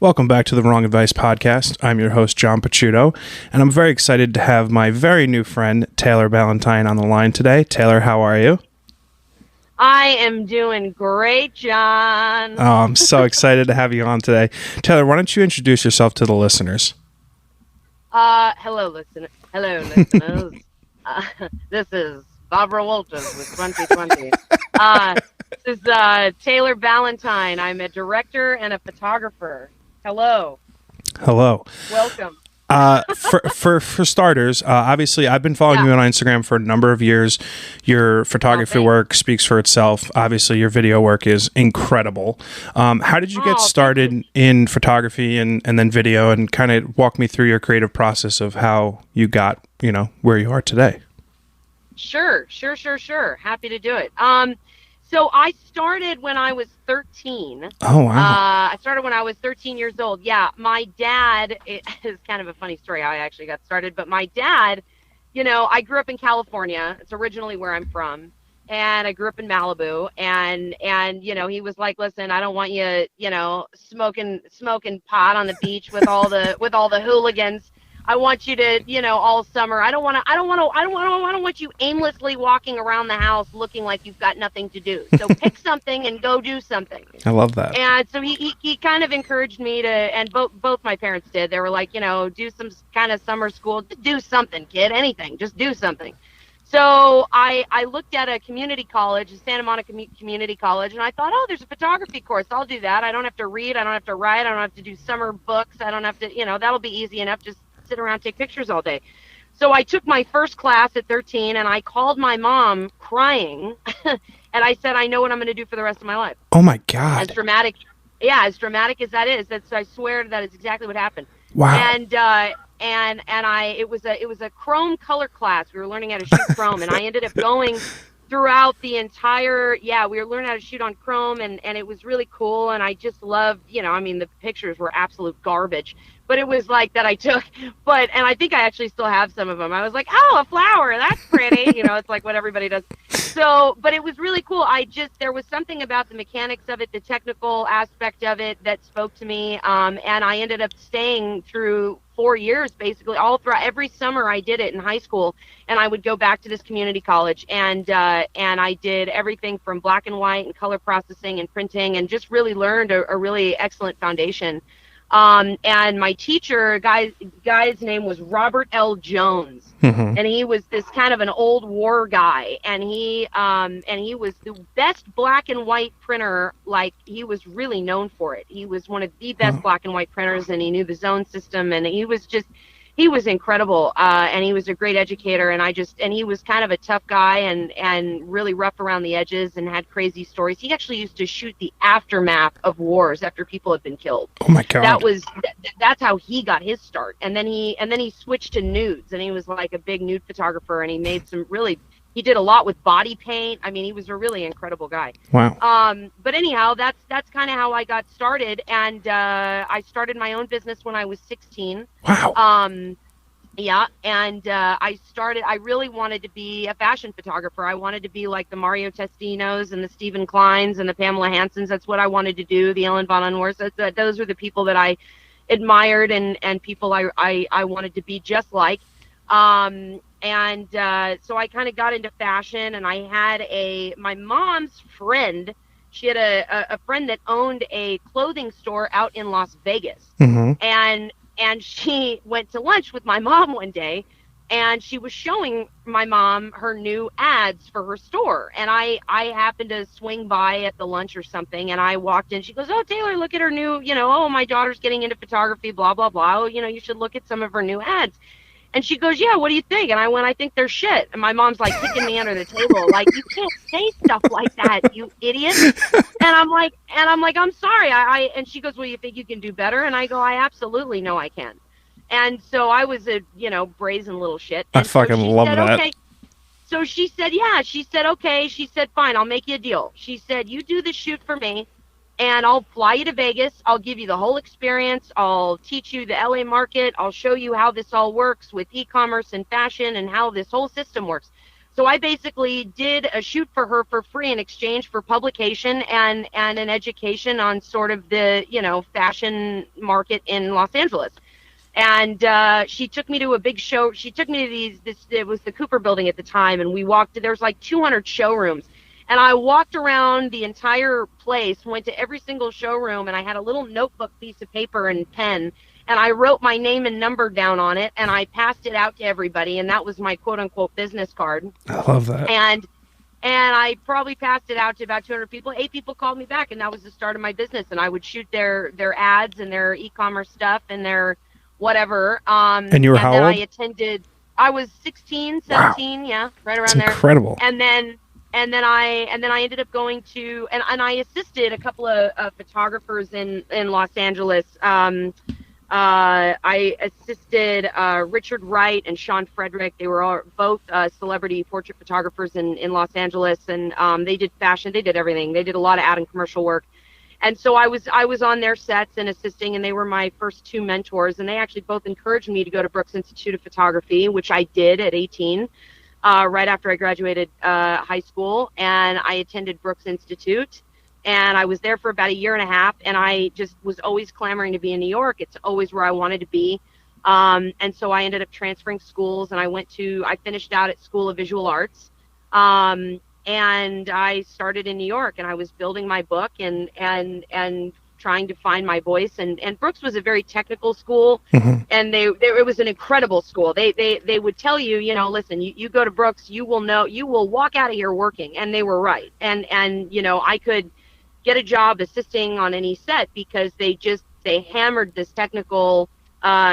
Welcome back to the Wrong Advice Podcast. I'm your host, John Picciuto, and I'm very excited to have my very new friend, Taylor Ballantyne, on the line today. Taylor, how are you? I am doing great, John. Oh, I'm so excited to have you on today. Taylor, why don't you introduce yourself to the listeners? Hello, listeners. This is Barbara Walters with 2020. This is Taylor Ballantyne. I'm a director and a photographer. Hello. Hello. Welcome. For starters, obviously, I've been following you on Instagram for a number of years. Your photography work speaks for itself. Obviously, your video work is incredible. How did you get started in photography and then video, and kind of walk me through your creative process of how you got, where you are today? Sure. Happy to do it. So I started when I was 13. Oh, wow. I started when I was 13 years old. Yeah, my dad, it is kind of a funny story how I actually got started, but my dad, I grew up in California. It's originally where I'm from. And I grew up in Malibu, and he was like, "Listen, I don't want you, smoking pot on the beach with all the hooligans. I want you to, all summer. I don't want you aimlessly walking around the house looking like you've got nothing to do. So pick something and go do something." I love that. And so he kind of encouraged me to, and both my parents did. They were like, do some kind of summer school. Just do something, kid. Anything. Just do something. So I looked at a community college, Santa Monica Community College, and I thought, oh, there's a photography course. I'll do that. I don't have to read. I don't have to write. I don't have to do summer books. I don't have to, that'll be easy enough. Just sit around, take pictures all day. So I took my first class at 13, and I called my mom crying, and I said, I know what I'm going to do for the rest of my life. Oh my God. As dramatic as that is, I swear that is exactly what happened. Wow. And it was a chrome color class. We were learning how to shoot chrome, and I ended up going throughout the entire, we were learning how to shoot on chrome, and it was really cool, and I just loved, the pictures were absolute garbage, but it was like that I took, and I think I actually still have some of them. I was like, oh, a flower, that's pretty, it's like what everybody does. So, but it was really cool. There was something about the mechanics of it, the technical aspect of it that spoke to me, and I ended up staying through 4 years, basically, all throughout. Every summer I did it in high school, and I would go back to this community college, and I did everything from black and white and color processing and printing, and just really learned a really excellent foundation. And my teacher, guy's name was Robert L. Jones, and he was this kind of an old war guy, and he was the best black and white printer. Like, he was really known for it. He was one of the best black and white printers, and he knew the zone system, and he was incredible, and he was a great educator, and he was kind of a tough guy and really rough around the edges and had crazy stories. He actually used to shoot the aftermath of wars after people had been killed. Oh my God. That's how he got his start. And then he switched to nudes, and he was like a big nude photographer, and he made he did a lot with body paint. I mean, he was a really incredible guy. Wow. But anyhow, that's kind of how I got started, and I started my own business when I was 16. Wow. I really wanted to be a fashion photographer. I wanted to be like the Mario Testinos and the Stephen Kleins and the Pamela Hansens. That's what I wanted to do, the Ellen von Unwurst. Those were the people that I admired and people I wanted to be just like. So I kind of got into fashion, and I had my mom's friend. She had a friend that owned a clothing store out in Las Vegas. And she went to lunch with my mom one day, and she was showing my mom her new ads for her store. And I happened to swing by at the lunch or something, and I walked in. She goes, "Oh, Taylor, look at her new, oh, my daughter's getting into photography, blah, blah, blah. Oh, you should look at some of her new ads." And she goes, "Yeah, what do you think?" And I went, "I think they're shit." And my mom's like kicking me under the table, like, "You can't say stuff like that, you idiot." And I'm like, "I'm sorry." And she goes, "Well, you think you can do better?" And I go, "I absolutely know I can." And so I was a, brazen little shit. And I fucking love that. Okay. So she said, yeah. She said, okay. She said, fine, I'll make you a deal. She said, you do the shoot for me, and I'll fly you to Vegas. I'll give you the whole experience. I'll teach you the LA market. I'll show you how this all works with e-commerce and fashion and how this whole system works. So I basically did a shoot for her for free in exchange for publication and an education on sort of the, fashion market in Los Angeles. And she took me to a big show. She took me to it was the Cooper building at the time, and we walked, there's like 200 showrooms. And I walked around the entire place, went to every single showroom, and I had a little notebook piece of paper and pen, and I wrote my name and number down on it, and I passed it out to everybody, and that was my quote-unquote business card. I love that. And I probably passed it out to about 200 people. 8 people called me back, and that was the start of my business. And I would shoot their ads and their e-commerce stuff and their whatever. And you were how old? I was 16, 17, wow. Yeah, right around there. Incredible. And then I ended up going to, and I assisted a couple of photographers in Los Angeles. I assisted Richard Wright and Sean Frederick. They were both celebrity portrait photographers in Los Angeles, and they did fashion. They did everything. They did a lot of ad and commercial work. And so I was on their sets and assisting, and they were my first 2 mentors. And they actually both encouraged me to go to Brooks Institute of Photography, which I did at 18, right after I graduated high school. And I attended Brooks Institute. And I was there for about a year and a half, and I just was always clamoring to be in New York. It's always where I wanted to be. And so I ended up transferring schools, and I finished out at School of Visual Arts. And I started in New York, and I was building my book and trying to find my voice. And Brooks was a very technical school, mm-hmm. and it was an incredible school. They would tell you, listen, you go to Brooks, you will walk out of here working. And they were right. And I could get a job assisting on any set because they hammered this technical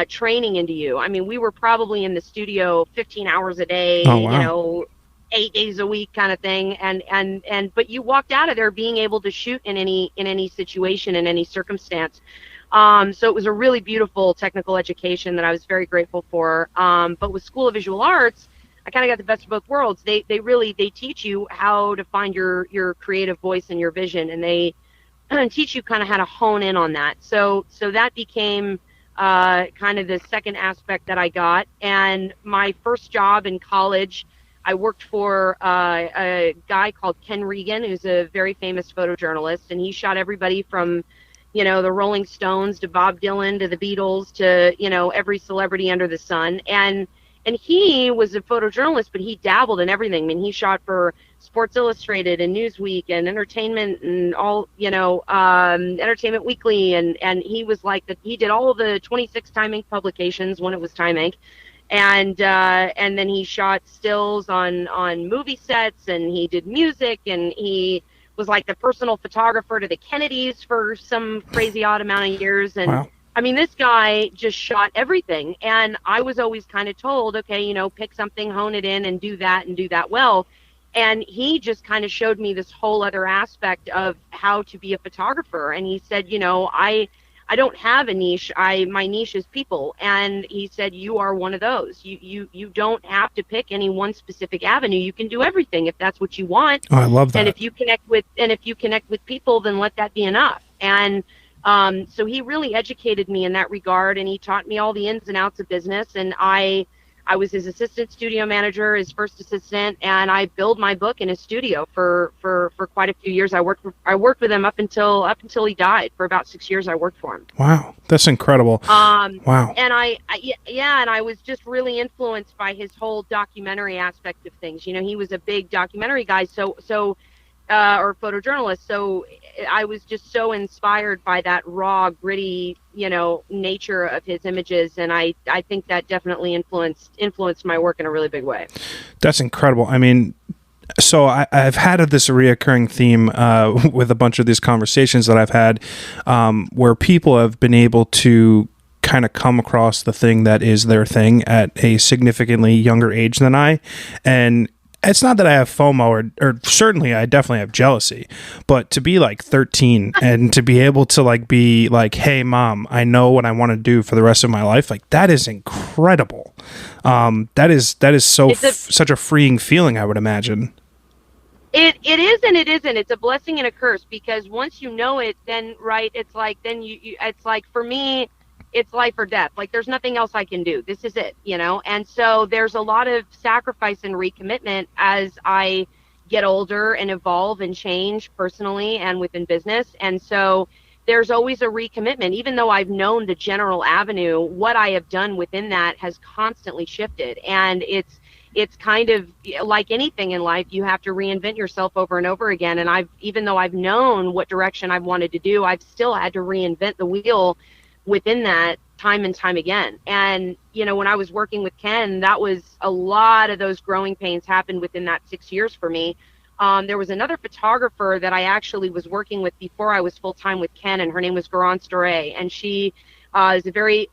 training into you. I mean, we were probably in the studio 15 hours a day, oh, wow. 8 days a week kind of thing. But you walked out of there being able to shoot in any situation, in any circumstance. So it was a really beautiful technical education that I was very grateful for. But with School of Visual Arts, I kind of got the best of both worlds. They teach you how to find your creative voice and your vision, and they teach you kind of how to hone in on that. So that became kind of the second aspect that I got. And my first job in college, I worked for a guy called Ken Regan, who's a very famous photojournalist, and he shot everybody from, the Rolling Stones to Bob Dylan to the Beatles to, every celebrity under the sun. And he was a photojournalist, but he dabbled in everything. I mean, he shot for Sports Illustrated and Newsweek and Entertainment and all, Entertainment Weekly. And he was he did all of the 26 Time Inc. publications when it was Time Inc. And then he shot stills on movie sets, and he did music, and he was like the personal photographer to the Kennedys for some crazy odd amount of years. And wow. I mean, this guy just shot everything, and I was always kind of told, okay, pick something, hone it in, and do that well. And he just kind of showed me this whole other aspect of how to be a photographer. And he said, I don't have a niche. My niche is people. And he said, you are one of those. You don't have to pick any one specific avenue. You can do everything if that's what you want. Oh, I love that. And if you connect with people, then let that be enough. And so he really educated me in that regard, and he taught me all the ins and outs of business. And I was his assistant studio manager, his first assistant, and I billed my book in his studio for quite a few years. I worked with him up until he died. For about 6 years, I worked for him. Wow, that's incredible. Wow. And I was just really influenced by his whole documentary aspect of things. He was a big documentary guy, or photojournalist. So I was just so inspired by that raw, gritty, nature of his images. And I think that definitely influenced my work in a really big way. That's incredible. I mean, so I've had this reoccurring theme with a bunch of these conversations that I've had where people have been able to kind of come across the thing that is their thing at a significantly younger age than I. And it's not that I have FOMO or certainly I definitely have jealousy, but to be like 13 and to be able to be like, hey mom, I know what I want to do for the rest of my life. That is incredible. That is such a freeing feeling, I would imagine. It is and it isn't. It's a blessing and a curse, because once you know it, then right, it's like, then it's like, for me, it's life or death. Like, there's nothing else I can do. This is it, you know? And so there's a lot of sacrifice and recommitment as I get older and evolve and change personally and within business. And so there's always a recommitment. Even though I've known the general avenue, what I have done within that has constantly shifted. And it's kind of like anything in life, you have to reinvent yourself over and over again. And even though I've known what direction I've wanted to do, I've still had to reinvent the wheel within that time and time again. And, you know, when I was working with Ken, that was a lot of those growing pains happened within that 6 years for me. There was another photographer that I actually was working with before I was full-time with Ken, and her name was Garance Doré, and she is a very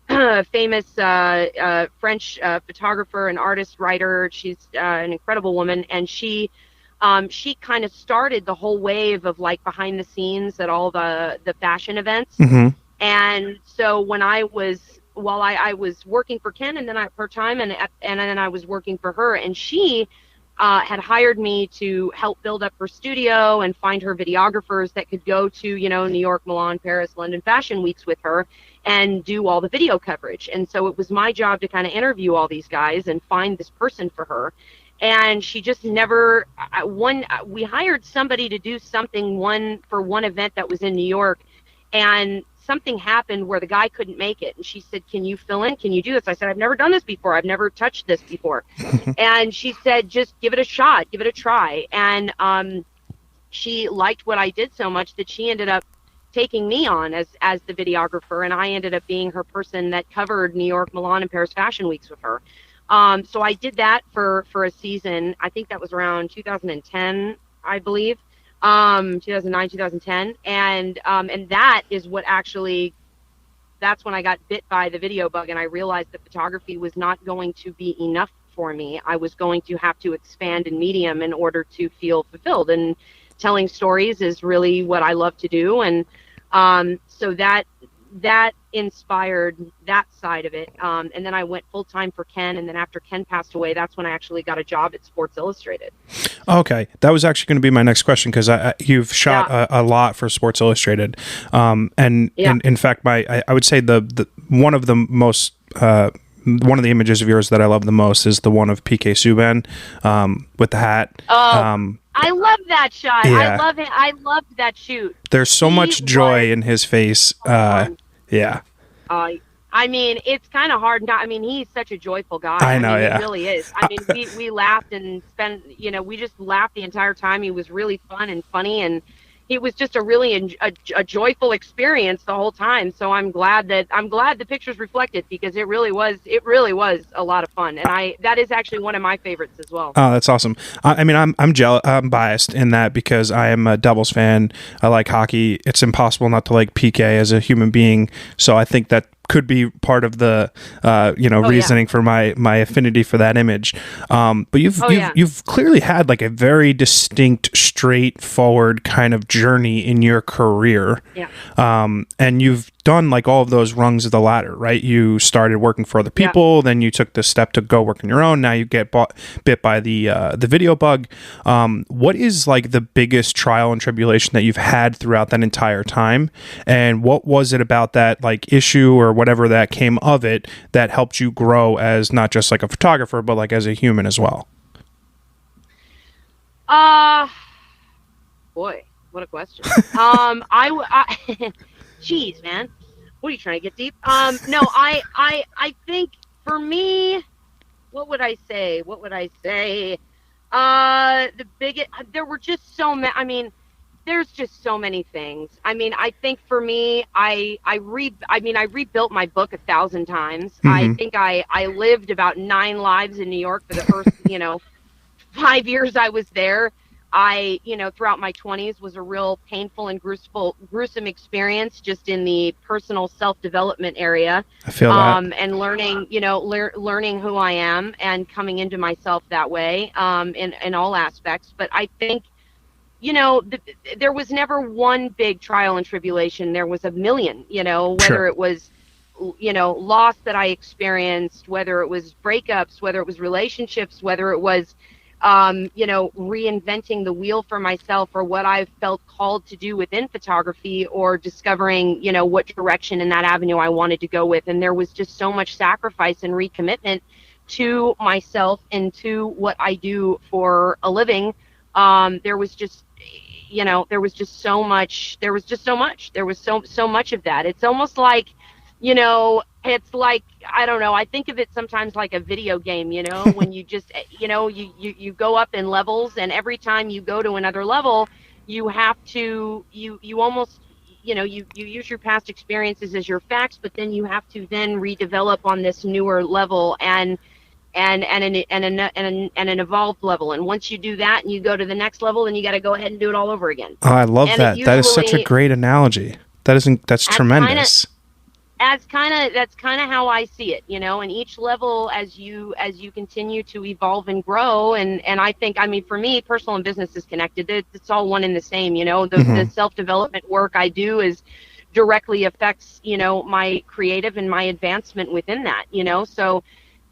famous French photographer and artist, writer. She's an incredible woman, and she kind of started the whole wave of like behind the scenes at all the fashion events. Mm-hmm. And so when I was working for Ken, and then part-time, and then I was working for her, and she had hired me to help build up her studio and find her videographers that could go to, you know, New York, Milan, Paris, London fashion weeks with her and do all the video coverage. And so it was my job to kind of interview all these guys and find this person for her. And she just never, we hired somebody to do something for one event that was in New York, and something happened where the guy couldn't make it. And she said, can you fill in? Can you do this? I said, I've never done this before. I've never touched this before. And she said, just give it a shot, give it a try. And she liked what I did so much that she ended up taking me on as the videographer. And I ended up being her person that covered New York, Milan, and Paris fashion weeks with her. So I did that for a season. I think that was around 2010, I believe. 2009, 2010, and that is what actually, that's when I got bit by the video bug, and I realized that photography was not going to be enough for me. I was going to have to expand in medium in order to feel fulfilled, and telling stories is really what I love to do, and so that inspired that side of it, and then I went full-time for Ken, and then after Ken passed away, that's when I actually got a job at Sports Illustrated. Okay, that was actually going to be my next question, because you've shot a lot for Sports Illustrated, and in fact, I would say the one of the most one of the images of yours that I love the most is the one of PK Subban with the hat. I love that shot. Yeah. I love it. I loved that shoot. There's so much joy in his face. Yeah. I mean, it's kind of hard not. I mean, he's such a joyful guy. I know, He really is. I mean, we laughed and we just laughed the entire time. He was really fun and funny, and it was just a really a joyful experience the whole time. So I'm glad the pictures reflect it, because it really was a lot of fun, and that is actually one of my favorites as well. Oh, that's awesome. I mean, I'm jealous. I'm biased in that because I am a Devils fan. I like hockey. It's impossible not to like PK as a human being. So I think that could be part of the reasoning for my affinity for that image. But you've clearly had like a very distinct, straightforward kind of journey in your career. Yeah. And you've done like all of those rungs of the ladder, right? You started working for other people, then you took the step to go work on your own. Now you get bit by the video bug. What is like the biggest trial and tribulation that you've had throughout that entire time? And what was it about that like issue or whatever that came of it that helped you grow as not just like a photographer, but like as a human as well? Boy, what a question. Jeez, man. What are you trying to get deep? No, I think for me, what would I say? There were just so many, I mean, there's just so many things. I mean, I think for me, I rebuilt my book 1,000 times. Mm-hmm. I think I lived about 9 lives in New York for the first, 5 years I was there. Throughout my 20s was a real painful and gruesome experience just in the personal self-development area. I feel that. And learning, learning who I am and coming into myself that way, in all aspects. But I think, there was never one big trial and tribulation. There was a million, whether it was, loss that I experienced, whether it was breakups, whether it was relationships, whether it was, reinventing the wheel for myself, or what I've felt called to do within photography, or discovering, what direction in that avenue I wanted to go with. And there was just so much sacrifice and recommitment to myself and to what I do for a living. There was just so much of that. It's almost like, it's like, I don't know, I think of it sometimes like a video game, when you just, you go up in levels, and every time you go to another level, you have to, you almost, you use your past experiences as your facts, but then you have to then redevelop on this newer level and an evolved level. And once you do that and you go to the next level, then you got to go ahead and do it all over again. Oh, I love that. That is such a great analogy. That's tremendous. That's kind of how I see it, and each level, as you continue to evolve and grow, and I think, for me, personal and business is connected. It's all one and the same, the self-development work I do is directly affects, my creative and my advancement within that, so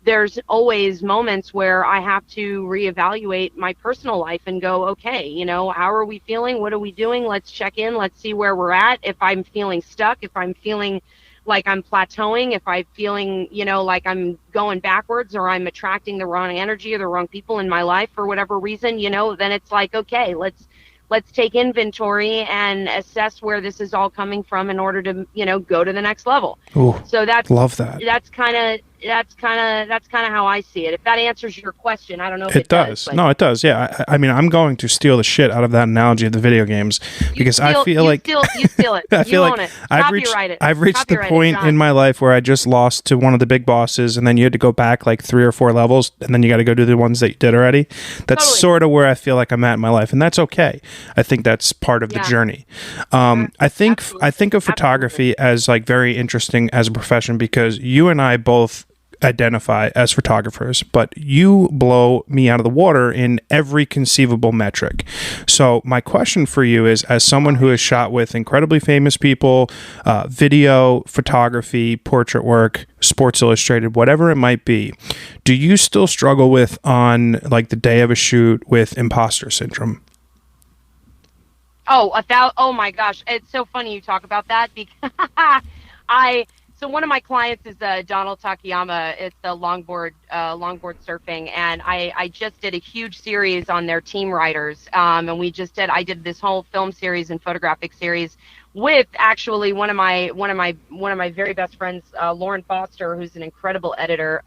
there's always moments where I have to reevaluate my personal life and go, okay, how are we feeling? What are we doing? Let's check in. Let's see where we're at. If I'm feeling stuck, if I'm feeling like I'm plateauing, if I'm feeling, like I'm going backwards, or I'm attracting the wrong energy or the wrong people in my life for whatever reason, then it's like, okay, let's take inventory and assess where this is all coming from in order to, go to the next level. Ooh, so love that. That's kind of how I see it. If that answers your question, I don't know if it does. No, it does. Yeah. I'm going to steal the shit out of that analogy of the video games, because I feel like you steal it. I feel like I've reached the point in my life where I just lost to one of the big bosses, and then you had to go back like 3 or 4 levels, and then you got to go do the ones that you did already. That's sort of where I feel like I'm at in my life, and that's okay. I think that's part of the journey. I think of photography as like very interesting as a profession, because you and I both identify as photographers, but you blow me out of the water in every conceivable metric. So my question for you is, as someone who has shot with incredibly famous people, video, photography, portrait work, Sports Illustrated, whatever it might be, do you still struggle with, on like the day of a shoot, with imposter syndrome? Oh my gosh, it's so funny you talk about that, because So one of my clients is Donald Takayama. It's the longboard surfing, and I just did a huge series on their team riders. And I did this whole film series and photographic series with actually one of my very best friends, Lauren Foster, who's an incredible editor.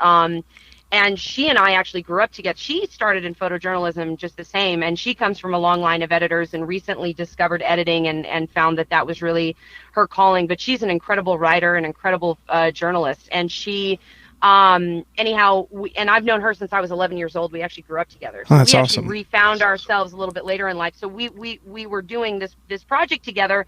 And she and I actually grew up together. She started in photojournalism just the same, and she comes from a long line of editors and recently discovered editing and found that was really her calling. But she's an incredible writer, an incredible journalist. And she, and I've known her since I was 11 years old. We actually grew up together. So that's we awesome. actually refound ourselves a little bit later in life. So we were doing this project together,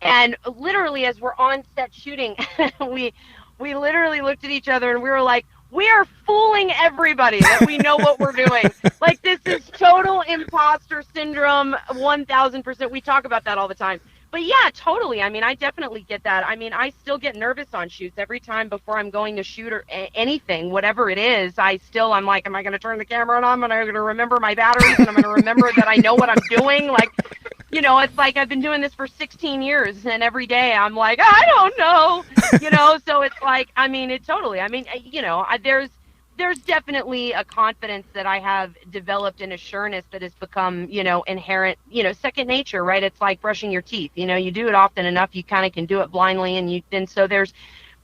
and literally as we're on set shooting, we literally looked at each other and we were like, we are fooling everybody that we know what we're doing. Like, this is total imposter syndrome, 1,000%. We talk about that all the time. But yeah, totally. I definitely get that. I still get nervous on shoots every time before I'm going to shoot or anything, whatever it is. I'm like, am I going to turn the camera on? Am I going to remember my batteries? And I'm going to remember that I know what I'm doing? Like, it's like I've been doing this for 16 years, and every day I'm like, I don't know, so it's like, it totally, there's definitely a confidence that I have developed, and a sureness that has become, inherent, second nature, right? It's like brushing your teeth, you do it often enough, you kind of can do it blindly, and so there's,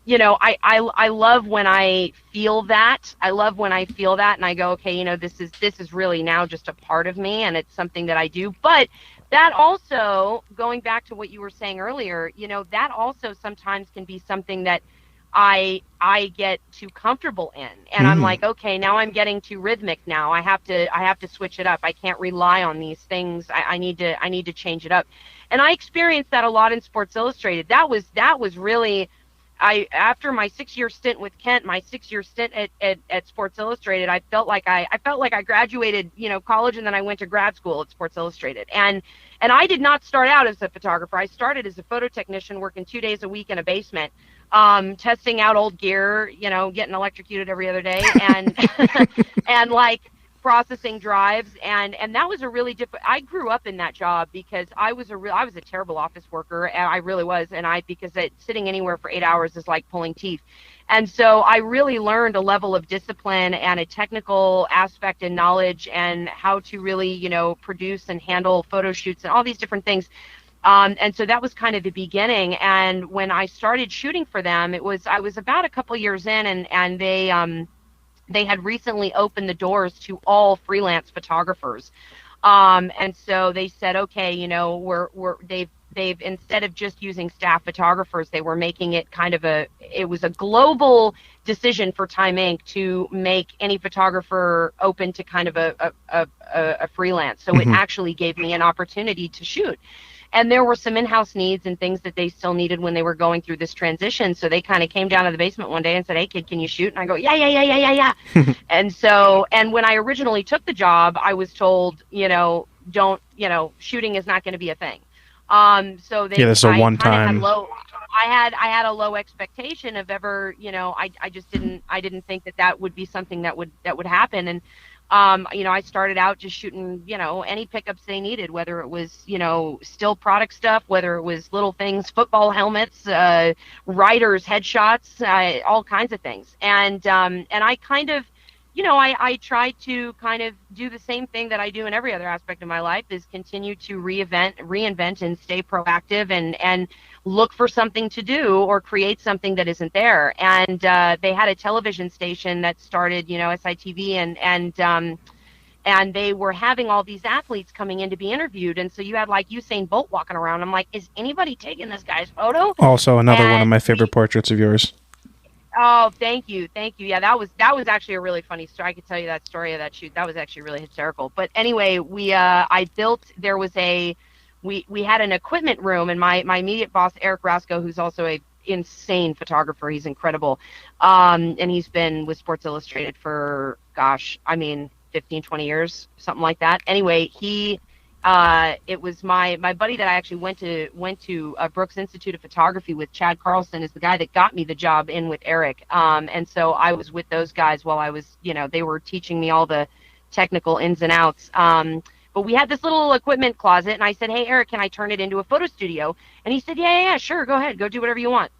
I love when I feel that. And I go, okay, this is really now just a part of me, and it's something that I do. But that also, going back to what you were saying earlier, that also sometimes can be something that I get too comfortable in, and I'm like, okay, now I'm getting too rhythmic. Now I have to switch it up. I can't rely on these things. I need to change it up, and I experienced that a lot in Sports Illustrated. That was really, after my 6-year stint with Kent, my 6-year stint at Sports Illustrated, I felt like I graduated, college, and then I went to grad school at Sports Illustrated. And I did not start out as a photographer. I started as a photo technician, working 2 days a week in a basement, testing out old gear, getting electrocuted every other day, and and like processing drives, and that was a really I grew up in that job because I was a terrible office worker, and I really was, and sitting anywhere for 8 hours is like pulling teeth. And so I really learned a level of discipline and a technical aspect and knowledge and how to really, produce and handle photo shoots and all these different things. And so that was kind of the beginning. And when I started shooting for them, I was about a couple years in, and they had recently opened the doors to all freelance photographers. And so they said, okay, they've instead of just using staff photographers, they were making it it was a global decision for Time Inc. to make any photographer open to kind of a freelance. So it actually gave me an opportunity to shoot. And there were some in-house needs and things that they still needed when they were going through this transition. So they kind of came down to the basement one day and said, hey, kid, can you shoot? And I go, yeah. And when I originally took the job, I was told, shooting is not going to be a thing. So they, this is a one-time. I had a low expectation of ever, I just didn't think that would be something that would happen. And I started out just shooting, any pickups they needed, whether it was, still product stuff, whether it was little things, football helmets, riders, headshots, all kinds of things. And I kind of, I try to kind of do the same thing that I do in every other aspect of my life, is continue to reinvent and stay proactive and look for something to do or create something that isn't there. And they had a television station that started, SITV, and they were having all these athletes coming in to be interviewed. And so you had like Usain Bolt walking around. I'm like, is anybody taking this guy's photo? Also another one of my favorite portraits of yours. Oh, thank you. Yeah, that was actually a really funny story. I could tell you that story of that shoot. That was actually really hysterical. But anyway, we had an equipment room, and my immediate boss, Eric Rasco, who's also a insane photographer. He's incredible. And he's been with Sports Illustrated for 15, 20 years, something like that. Anyway, it was my buddy that I actually went to Brooks Institute of Photography with. Chad Carlson is the guy that got me the job in with Eric. And so I was with those guys while I was, they were teaching me all the technical ins and outs. But we had this little equipment closet, and I said, hey, Eric, can I turn it into a photo studio? And he said, yeah, sure, go ahead, go do whatever you want.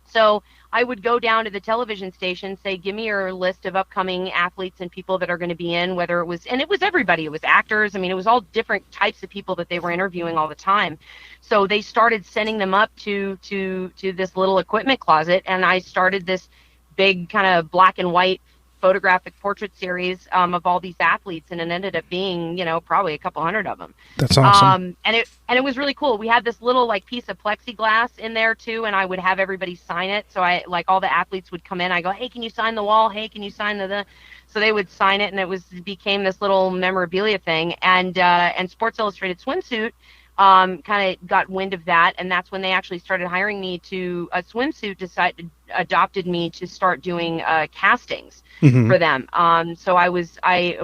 So I would go down to the television station, say, give me your list of upcoming athletes and people that are going to be in, whether it was everybody. It was actors. I mean, it was all different types of people that they were interviewing all the time. So they started sending them up to this little equipment closet, and I started this big kind of black and white photographic portrait series of all these athletes, and it ended up being, probably a couple hundred of them. That's awesome. And it was really cool. We had this little piece of plexiglass in there too, and I would have everybody sign it. So all the athletes would come in. I go, hey, can you sign the wall? Hey, can you sign the? So they would sign it, and it became this little memorabilia thing. And Sports Illustrated Swimsuit kind of got wind of that, and that's when they actually started hiring me to Swimsuit adopted me to start doing castings for them. And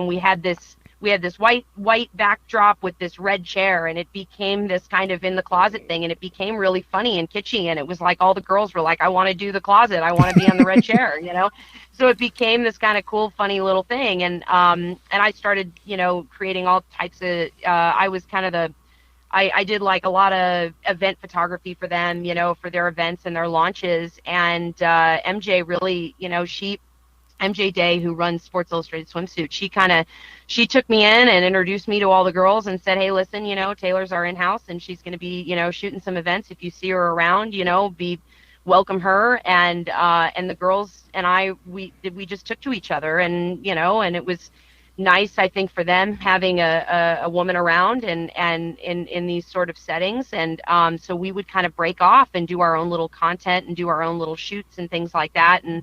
we had this white backdrop with this red chair, and it became this kind of in the closet thing, and it became really funny and kitschy, and it was like all the girls were like, I want to do the closet, I want to be on the red chair, So it became this kind of cool, funny little thing, and I started, creating all types of. I was kind of I did a lot of event photography for them, for their events and their launches. And MJ really, MJ Day, who runs Sports Illustrated Swimsuit, she took me in and introduced me to all the girls and said, hey, listen, Taylor's our in-house, and she's going to be, shooting some events. If you see her around, welcome her. And the girls and we just took to each other, and, and it was nice, I think, for them having a woman around and in these sort of settings. And so we would kind of break off and do our own little content and do our own little shoots and things like that. And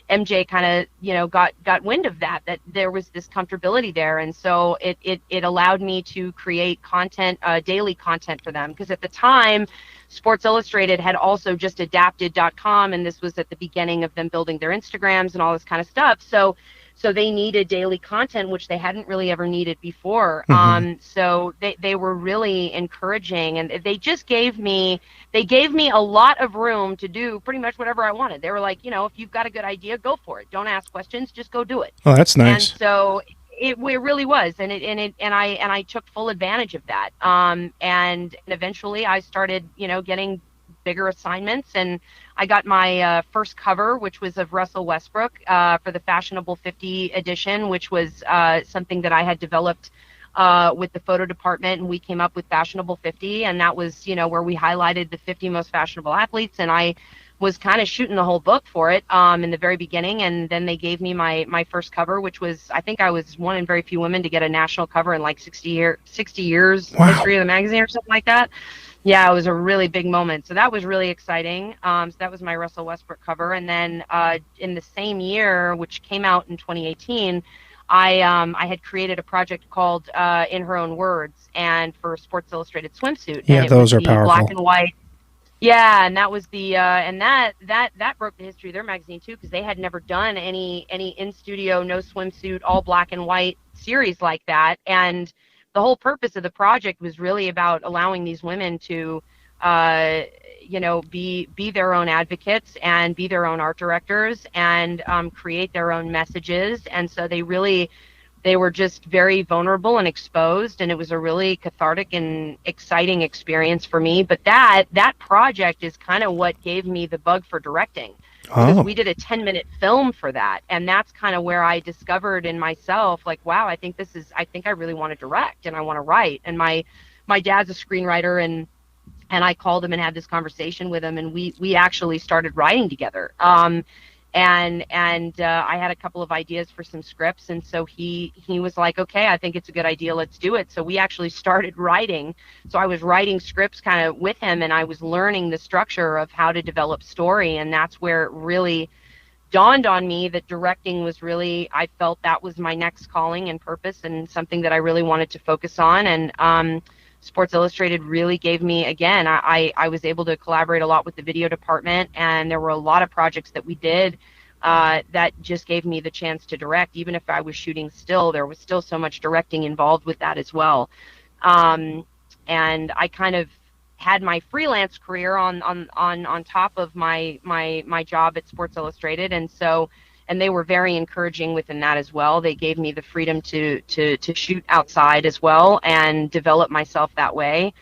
MJ kind of, got wind of that there was this comfortability there. And so it allowed me to create content, daily content for them. Because at the time, Sports Illustrated had also just adapted.com, and this was at the beginning of them building their Instagrams and all this kind of stuff. So they needed daily content, which they hadn't really ever needed before. So they were really encouraging, and they gave me a lot of room to do pretty much whatever I wanted. They were like, if you've got a good idea, go for it. Don't ask questions, just go do it. Oh, that's nice. And so It really was, and I took full advantage of that. And eventually I started, getting bigger assignments, and I got my first cover, which was of Russell Westbrook for the Fashionable 50 edition, which was something that I had developed with the photo department, and we came up with Fashionable 50, and that was, where we highlighted the 50 most fashionable athletes, and I was kind of shooting the whole book for it in the very beginning, and then they gave me my first cover, which was, I think I was one in very few women to get a national cover in like 60 years Wow. history of the magazine or something like that. Yeah, it was a really big moment. So that was really exciting. So that was my Russell Westbrook cover. And then in the same year, which came out in 2018, I had created a project called In Her Own Words, and for Sports Illustrated Swimsuit. Yeah, and those are powerful. Black and white. Yeah, and that was the and that broke the history of their magazine too, because they had never done any in studio, no swimsuit, all black and white series like that. And the whole purpose of the project was really about allowing these women to be their own advocates and be their own art directors and create their own messages. And so they were just very vulnerable and exposed, and it was a really cathartic and exciting experience for me. But that project is kind of what gave me the bug for directing, because we did a 10-minute film for that, and that's kind of where I discovered in myself, like, wow, I think I really want to direct and I want to write. And my dad's a screenwriter, and I called him and had this conversation with him, and we actually started writing together. And I had a couple of ideas for some scripts, and so he was like, okay, I think it's a good idea, let's do it. So we actually started writing. So I was writing scripts kind of with him, and I was learning the structure of how to develop story, and that's where it really dawned on me that directing was really, I felt that was my next calling and purpose, and something that I really wanted to focus on. And Sports Illustrated really gave me, again, I was able to collaborate a lot with the video department, and there were a lot of projects that we did that just gave me the chance to direct. Even if I was shooting still, there was still so much directing involved with that as well. And I kind of had my freelance career on top of my job at Sports Illustrated, and they were very encouraging within that as well. They gave me the freedom to shoot outside as well and develop myself that way.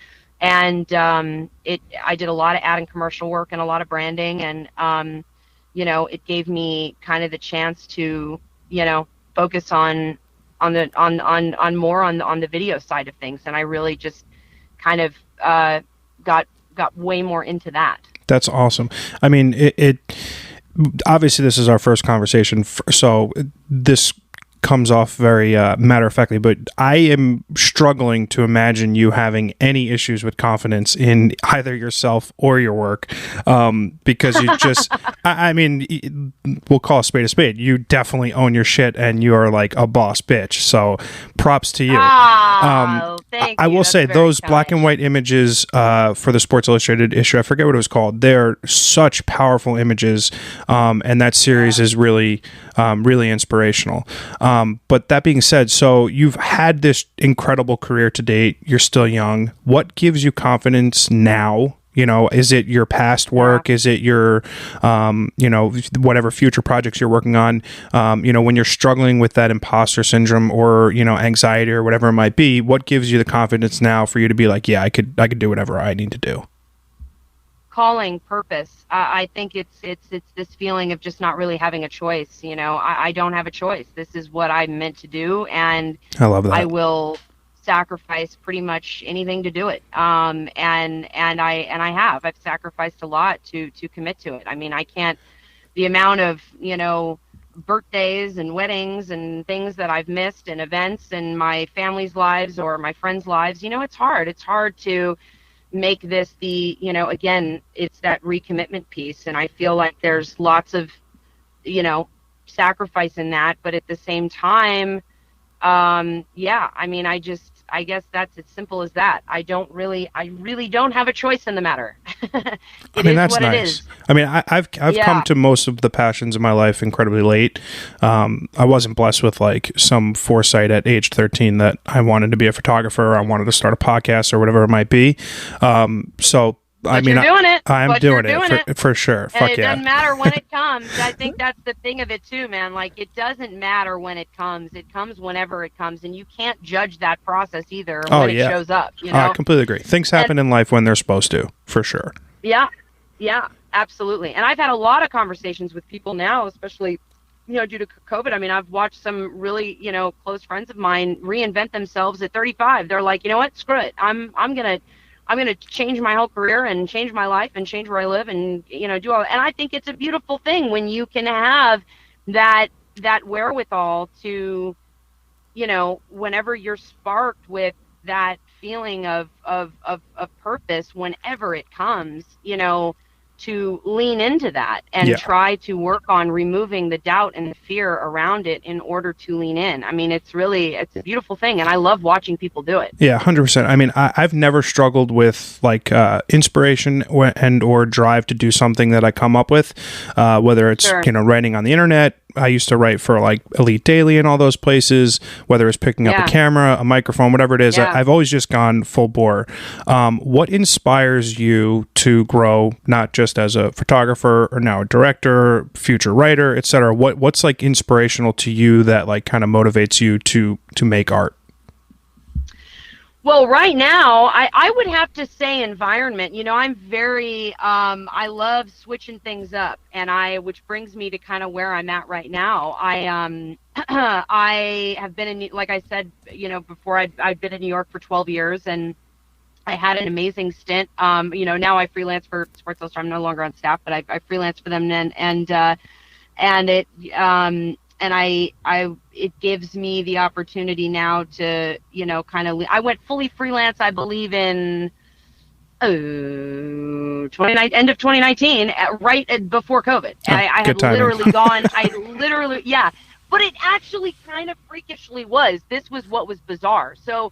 And I did a lot of ad and commercial work and a lot of branding, and it gave me kind of the chance to focus on the video side of things. And I really just kind of got way more into that. That's awesome. I mean, it obviously this is our first conversation, so this comes off very matter-of-factly, but I am struggling to imagine you having any issues with confidence in either yourself or your work, because you just, I mean, we'll call a spade. You definitely own your shit, and you are like a boss bitch, so props to you. Thank I you. will That's say very those kind. black and white images for the Sports Illustrated issue, I forget what it was called, they're such powerful images, and that series is really inspirational. But that being said, so you've had this incredible career to date. You're still young. What gives you confidence now? Is it your past work? Is it your, whatever future projects you're working on? When you're struggling with that imposter syndrome or, anxiety or whatever it might be, what gives you the confidence now for you to be like, yeah, I could do whatever I need to do? Calling, purpose. I think it's this feeling of just not really having a choice. I don't have a choice. This is what I'm meant to do, and I love that. I will sacrifice pretty much anything to do it. And I've sacrificed a lot to commit to it. I mean, I can't, the amount of birthdays and weddings and things that I've missed, and events in my family's lives or my friends' lives. It's hard. It's hard to make this again, it's that recommitment piece, and I feel like there's lots of sacrifice in that, but at the same time, I mean, I guess that's as simple as that. I really don't have a choice in the matter. That's nice. I mean, I've come to most of the passions in my life incredibly late. I wasn't blessed with like some foresight at age 13 that I wanted to be a photographer, or I wanted to start a podcast or whatever it might be. So I mean, you're doing it. I'm doing it for sure. And Fuck it yeah. doesn't matter when it comes. I think that's the thing of it too, man. Like, it doesn't matter when it comes. It comes whenever it comes, and you can't judge that process either when it shows up. You know, I completely agree. Things happen in life when they're supposed to, for sure. Yeah, absolutely. And I've had a lot of conversations with people now, especially, due to COVID. I mean, I've watched some really, close friends of mine reinvent themselves at 35. They're like, you know what, screw it. I'm gonna change my whole career and change my life and change where I live and do all. And I think it's a beautiful thing when you can have that wherewithal to, whenever you're sparked with that feeling of purpose, whenever it comes, to lean into that and try to work on removing the doubt and the fear around it in order to lean in. I mean, it's a beautiful thing, and I love watching people do it. Yeah, 100%. I mean, I've never struggled with like inspiration or drive to do something that I come up with, whether it's writing on the internet. I used to write for like Elite Daily and all those places, whether it's picking up a camera, a microphone, whatever it is. I've always just gone full bore. What inspires you to grow, not just as a photographer or now a director, future writer, etc.? What's like inspirational to you that like kind of motivates you to make art? Well, right now, I would have to say environment. I'm very, I love switching things up, which brings me to kind of where I'm at right now. I have been in, like I said, before, I've been in New York for 12 years, and I had an amazing stint. Now I freelance for Sports Illustrated. I'm no longer on staff, but I freelance for them, it gives me the opportunity now to, I went fully freelance, I believe in end of 2019, right before COVID. And I had literally gone, but it actually kind of freakishly was. This was what was bizarre. So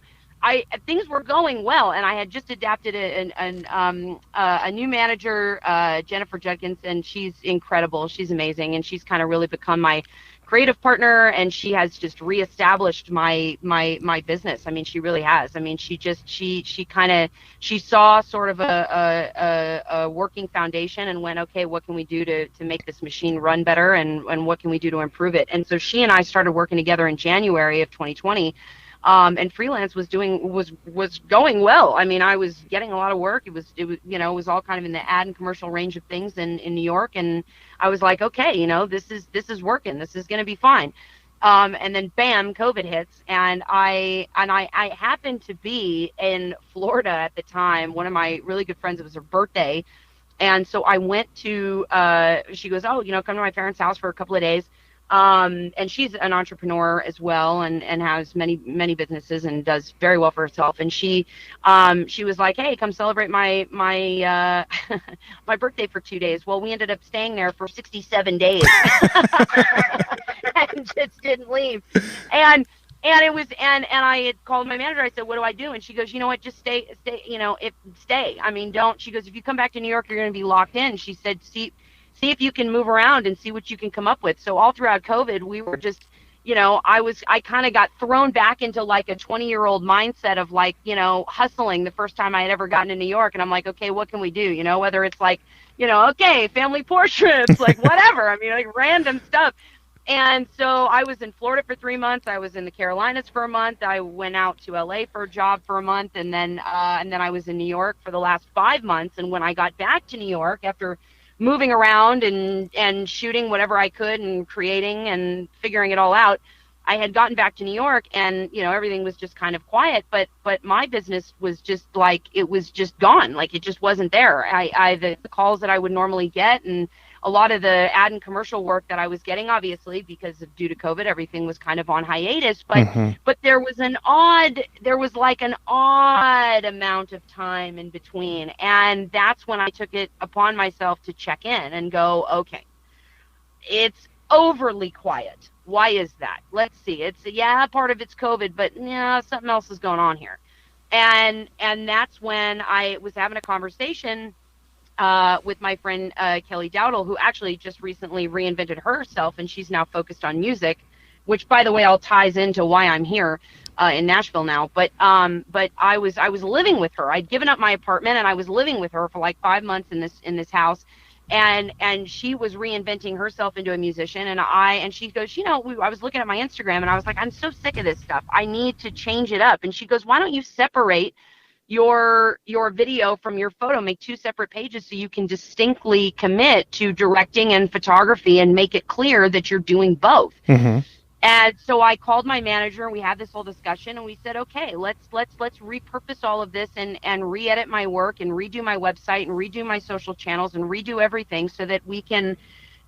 things were going well, and I had just adapted a new manager, Jennifer Judkins, and she's incredible. She's amazing, and she's kind of really become my creative partner, and she has just reestablished my business. I mean, she really has. I mean, she saw sort of a working foundation and went, okay, what can we do to make this machine run better, and what can we do to improve it? And so she and I started working together in January of 2020. And freelance was going well. I mean, I was getting a lot of work. It was all kind of in the ad and commercial range of things in New York, and I was like, okay, this is working. This is going to be fine. And then bam, COVID hits, and I happened to be in Florida at the time. One of my really good friends, it was her birthday, and so I went to. She goes, oh, come to my parents' house for a couple of days. And she's an entrepreneur as well, and has many businesses and does very well for herself. And she was like, hey, come celebrate my my birthday for 2 days. Well, we ended up staying there for 67 days and just didn't leave. And it was, and I had called my manager. I said, what do I do? And she goes, you know what, just stay, stay. I mean, don't. She goes, if you come back to New York, you're going to be locked in. She said, see if you can move around and see what you can come up with. So all throughout COVID, we were just, I kind of got thrown back into like a 20-year-old mindset of like, hustling the first time I had ever gotten to New York. And I'm like, okay, what can we do? Whether it's like, okay, family portraits, like whatever. I mean, like random stuff. And so I was in Florida for 3 months. I was in the Carolinas for a month. I went out to LA for a job for a month. And then I was in New York for the last 5 months. And when I got back to New York after moving around and shooting whatever I could and creating and figuring it all out, I had gotten back to New York, and everything was just kind of quiet, but my business was just like, it was just gone. Like, it just wasn't there. The calls that I would normally get, and a lot of the ad and commercial work that I was getting, obviously because of due to COVID, everything was kind of on hiatus, but there was an odd amount of time in between, and that's when I took it upon myself to check in and go, okay, it's overly quiet. Why is that? Let's see. It's, part of it's COVID, but something else is going on here. And that's when I was having a conversation with my friend Kelly Dowdle, who actually just recently reinvented herself, and she's now focused on music. which by the way, all ties into why I'm here in Nashville now. But I was living with her. I'd given up my apartment and I was living with her for like 5 months in this house. And she was reinventing herself into a musician, and she goes, I was looking at my Instagram and I was like, I'm so sick of this stuff. I need to change it up. And she goes, why don't you separate your video from your photo, make 2 separate pages so you can distinctly commit to directing and photography and make it clear that you're doing both. Mm-hmm. And so I called my manager and we had this whole discussion and we said, okay, let's repurpose all of this and re-edit my work and redo my website and redo my social channels and redo everything so that we can,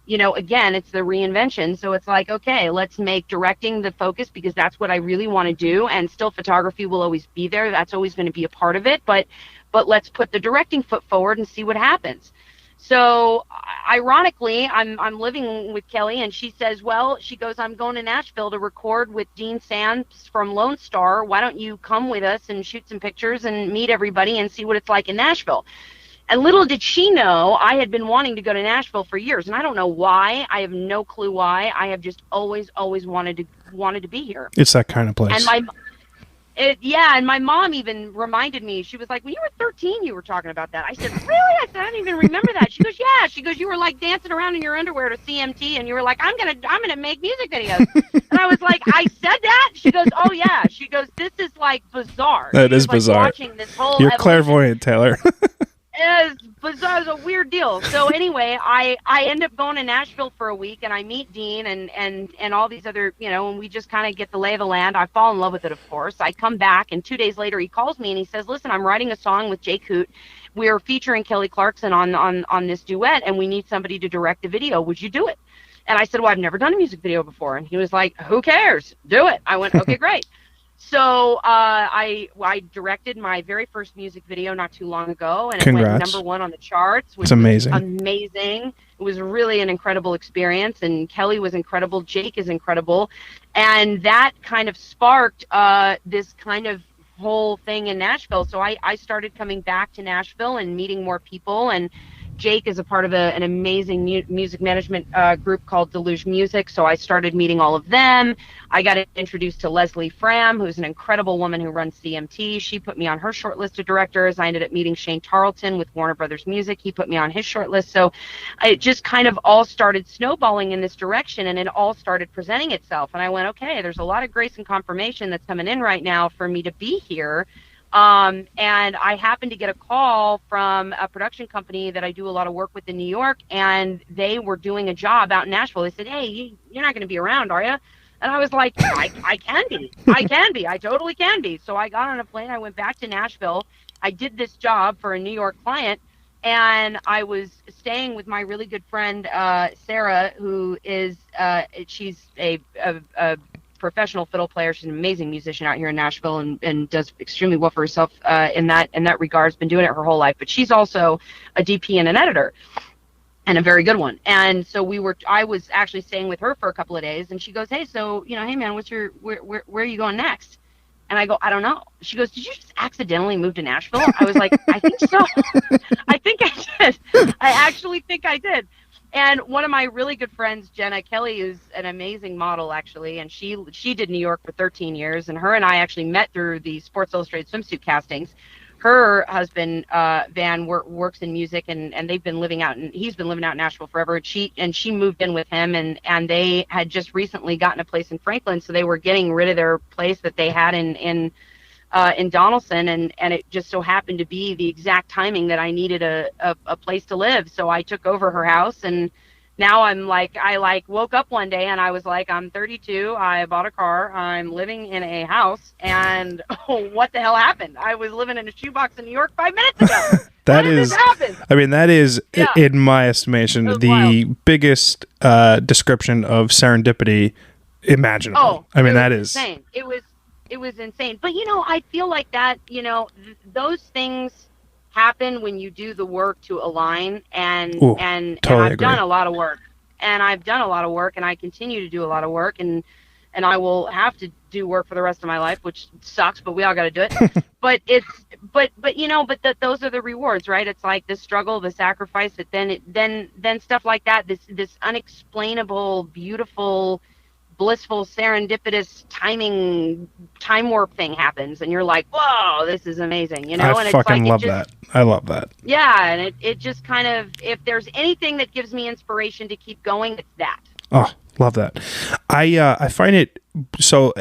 again, it's the reinvention. So it's like, okay, let's make directing the focus because that's what I really want to do. And still photography will always be there. That's always going to be a part of it. But let's put the directing foot forward and see what happens. So ironically, I'm living with Kelly and she says, she goes, I'm going to Nashville to record with Dean Sands from Lone Star. Why don't you come with us and shoot some pictures and meet everybody and see what it's like in Nashville? And little did she know, I had been wanting to go to Nashville for years, and I don't know why. I have no clue why. I have just always wanted to be here. It's that kind of place. And my mom even reminded me. She was like, when you were 13, you were talking about that. I said, really? I said, I don't even remember that. She goes, yeah. She goes, you were like dancing around in your underwear to CMT, and you were like, I'm gonna make music videos. And I was like, I said that? She goes, oh yeah. She goes, this is like bizarre. That is bizarre. Watching this whole You're evolution. clairvoyant, Taylor. It was bizarre. It was a weird deal. So anyway, I end up going to Nashville for a week, and I meet Dean and all these other, and we just kind of get the lay of the land. I fall in love with it, of course. I come back, and 2 days later, he calls me, and he says, listen, I'm writing a song with Jake Hoot. We're featuring Kelly Clarkson on this duet, and we need somebody to direct the video. Would you do it? And I said, well, I've never done a music video before. And he was like, who cares? Do it. I went, okay, great. So I directed my very first music video not too long ago, and it went #1 on the charts, which it's amazing. Was amazing. It was really an incredible experience, and Kelly was incredible. Jake is incredible, and that kind of sparked this kind of whole thing in Nashville. So I started coming back to Nashville and meeting more people, and Jake is a part of an amazing music management group called Deluge Music, so I started meeting all of them. I got introduced to Leslie Fram, who's an incredible woman who runs CMT. She put me on her short list of directors. I ended up meeting Shane Tarleton with Warner Brothers Music. He put me on his short list. So it just kind of all started snowballing in this direction, and it all started presenting itself. And I went, okay, there's a lot of grace and confirmation that's coming in right now for me to be here. And I happened to get a call from a production company that I do a lot of work with in New York, and they were doing a job out in Nashville. They said, hey, you're not going to be around, are you? And I was like, I can be. I can be. I totally can be. So I got on a plane. I went back to Nashville. I did this job for a New York client, and I was staying with my really good friend, Sarah, who is, she's a professional fiddle player. She's an amazing musician out here in Nashville and does extremely well for herself in that regard. Has been doing it her whole life, but she's also a DP and an editor, and a very good one. And so I was actually staying with her for a couple of days, and she goes, hey, so, hey man, where are you going next? And I go, I don't know. She goes, did you just accidentally move to Nashville? I was like, I think so. I think I did. I actually think I did. And one of my really good friends, Jenna Kelly, is an amazing model, actually, and she did New York for 13 years, and her and I actually met through the Sports Illustrated Swimsuit castings. Her husband, Van, works in music, and they've been living out, and he's been living out in Nashville forever. And she moved in with him, and they had just recently gotten a place in Franklin, so they were getting rid of their place that they had in Donaldson, and it just so happened to be the exact timing that I needed a place to live. So I took over her house, and now I woke up one day and I was like, I'm 32, I bought a car, I'm living in a house, and what the hell happened? I was living in a shoebox in New York 5 minutes ago. That is, I mean, that is, yeah, in my estimation, the wild, biggest description of serendipity imaginable. Oh, I mean, that is insane. It was insane. But, I feel like that, those things happen when you do the work to align, and I've done a lot of work, and I continue to do a lot of work, and I will have to do work for the rest of my life, which sucks, but we all got to do it. but those are the rewards, right? It's like the struggle, the sacrifice, that then stuff like that, this unexplainable, beautiful blissful serendipitous time warp thing happens, and you're like, whoa, this is amazing, you know. I and fucking it's like, love that. I love that. Yeah, and it just kind of, if there's anything that gives me inspiration to keep going, it's that. Oh, love that. I find it so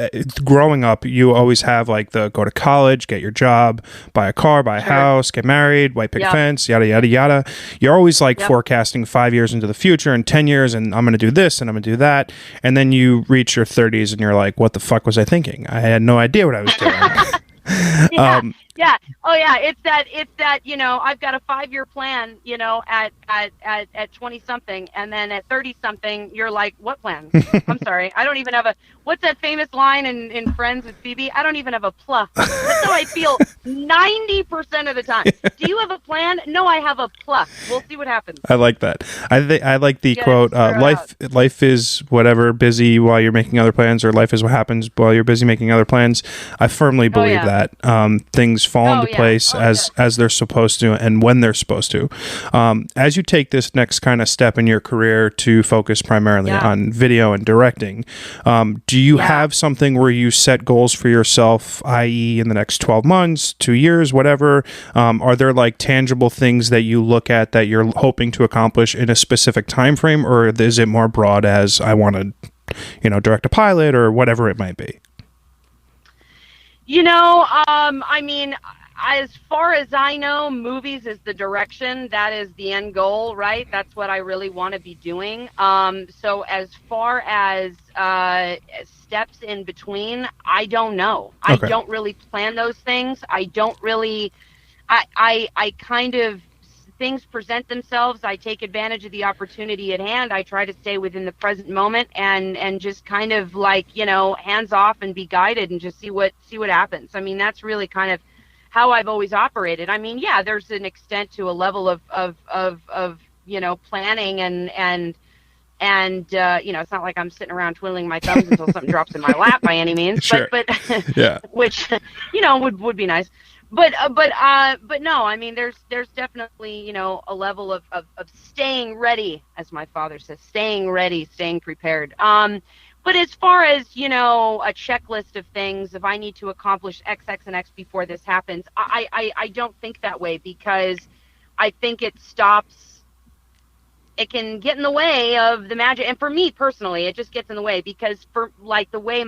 growing up, you always have like the go to college, get your job, buy a car, buy a house, get married, white picket fence, yada, yada, yada. You're always like forecasting 5 years into the future and 10 years, and I'm going to do this and I'm going to do that. And then you reach your 30s and you're like, what the fuck was I thinking? I had no idea what I was doing. Yeah. Oh yeah. It's that, you know, I've got a 5-year plan, you know, at 20 something. And then at 30 something, you're like, what plan? I'm sorry. I don't even have what's that famous line in Friends with Phoebe? I don't even have a plus. That's how I feel 90% of the time. Do you have a plan? No, I have a plus. We'll see what happens. I like that. I like the quote, life is whatever busy while you're making other plans, or life is what happens while you're busy making other plans. I firmly believe that. Things fall into place as they're supposed to and when they're supposed to. As you take this next kind of step in your career to focus primarily on video and directing, do you have something where you set goals for yourself, i.e. in the next 12 months, 2 years, whatever? Are there like tangible things that you look at that you're hoping to accomplish in a specific time frame, or is it more broad as I want to, you know, direct a pilot or whatever it might be? You know, I mean, as far as I know, movies is the direction. That is the end goal, right? That's what I really want to be doing. So as far as steps in between, I don't know. I don't really plan those things. I don't really, I kind of, things present themselves. I take advantage of the opportunity at hand. I try to stay within the present moment and just kind of like, you know, hands off and be guided and just see what happens. I mean, that's really kind of how I've always operated. I mean, yeah, there's an extent to a level of you know, planning and you know, it's not like I'm sitting around twiddling my thumbs until something drops in my lap by any means. Sure. But which, you know, would be nice. But no, I mean, there's definitely, you know, a level of staying ready, as my father says, staying ready, staying prepared. But as far as, you know, a checklist of things, if I need to accomplish X, X, and X before this happens, I don't think that way, because I think it can get in the way of the magic. And for me personally, it just gets in the way, because for like the way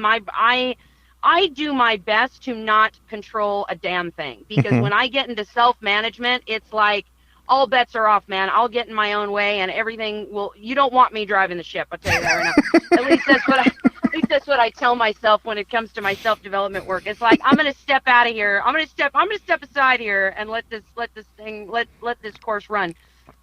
I do my best to not control a damn thing, because when I get into self-management, it's like all bets are off, man. I'll get in my own way and everything you don't want me driving the ship. I'll tell you that right now. At least that's what I tell myself when it comes to my self-development work. It's like, I'm going to step out of here. I'm going to step aside here and let this course run.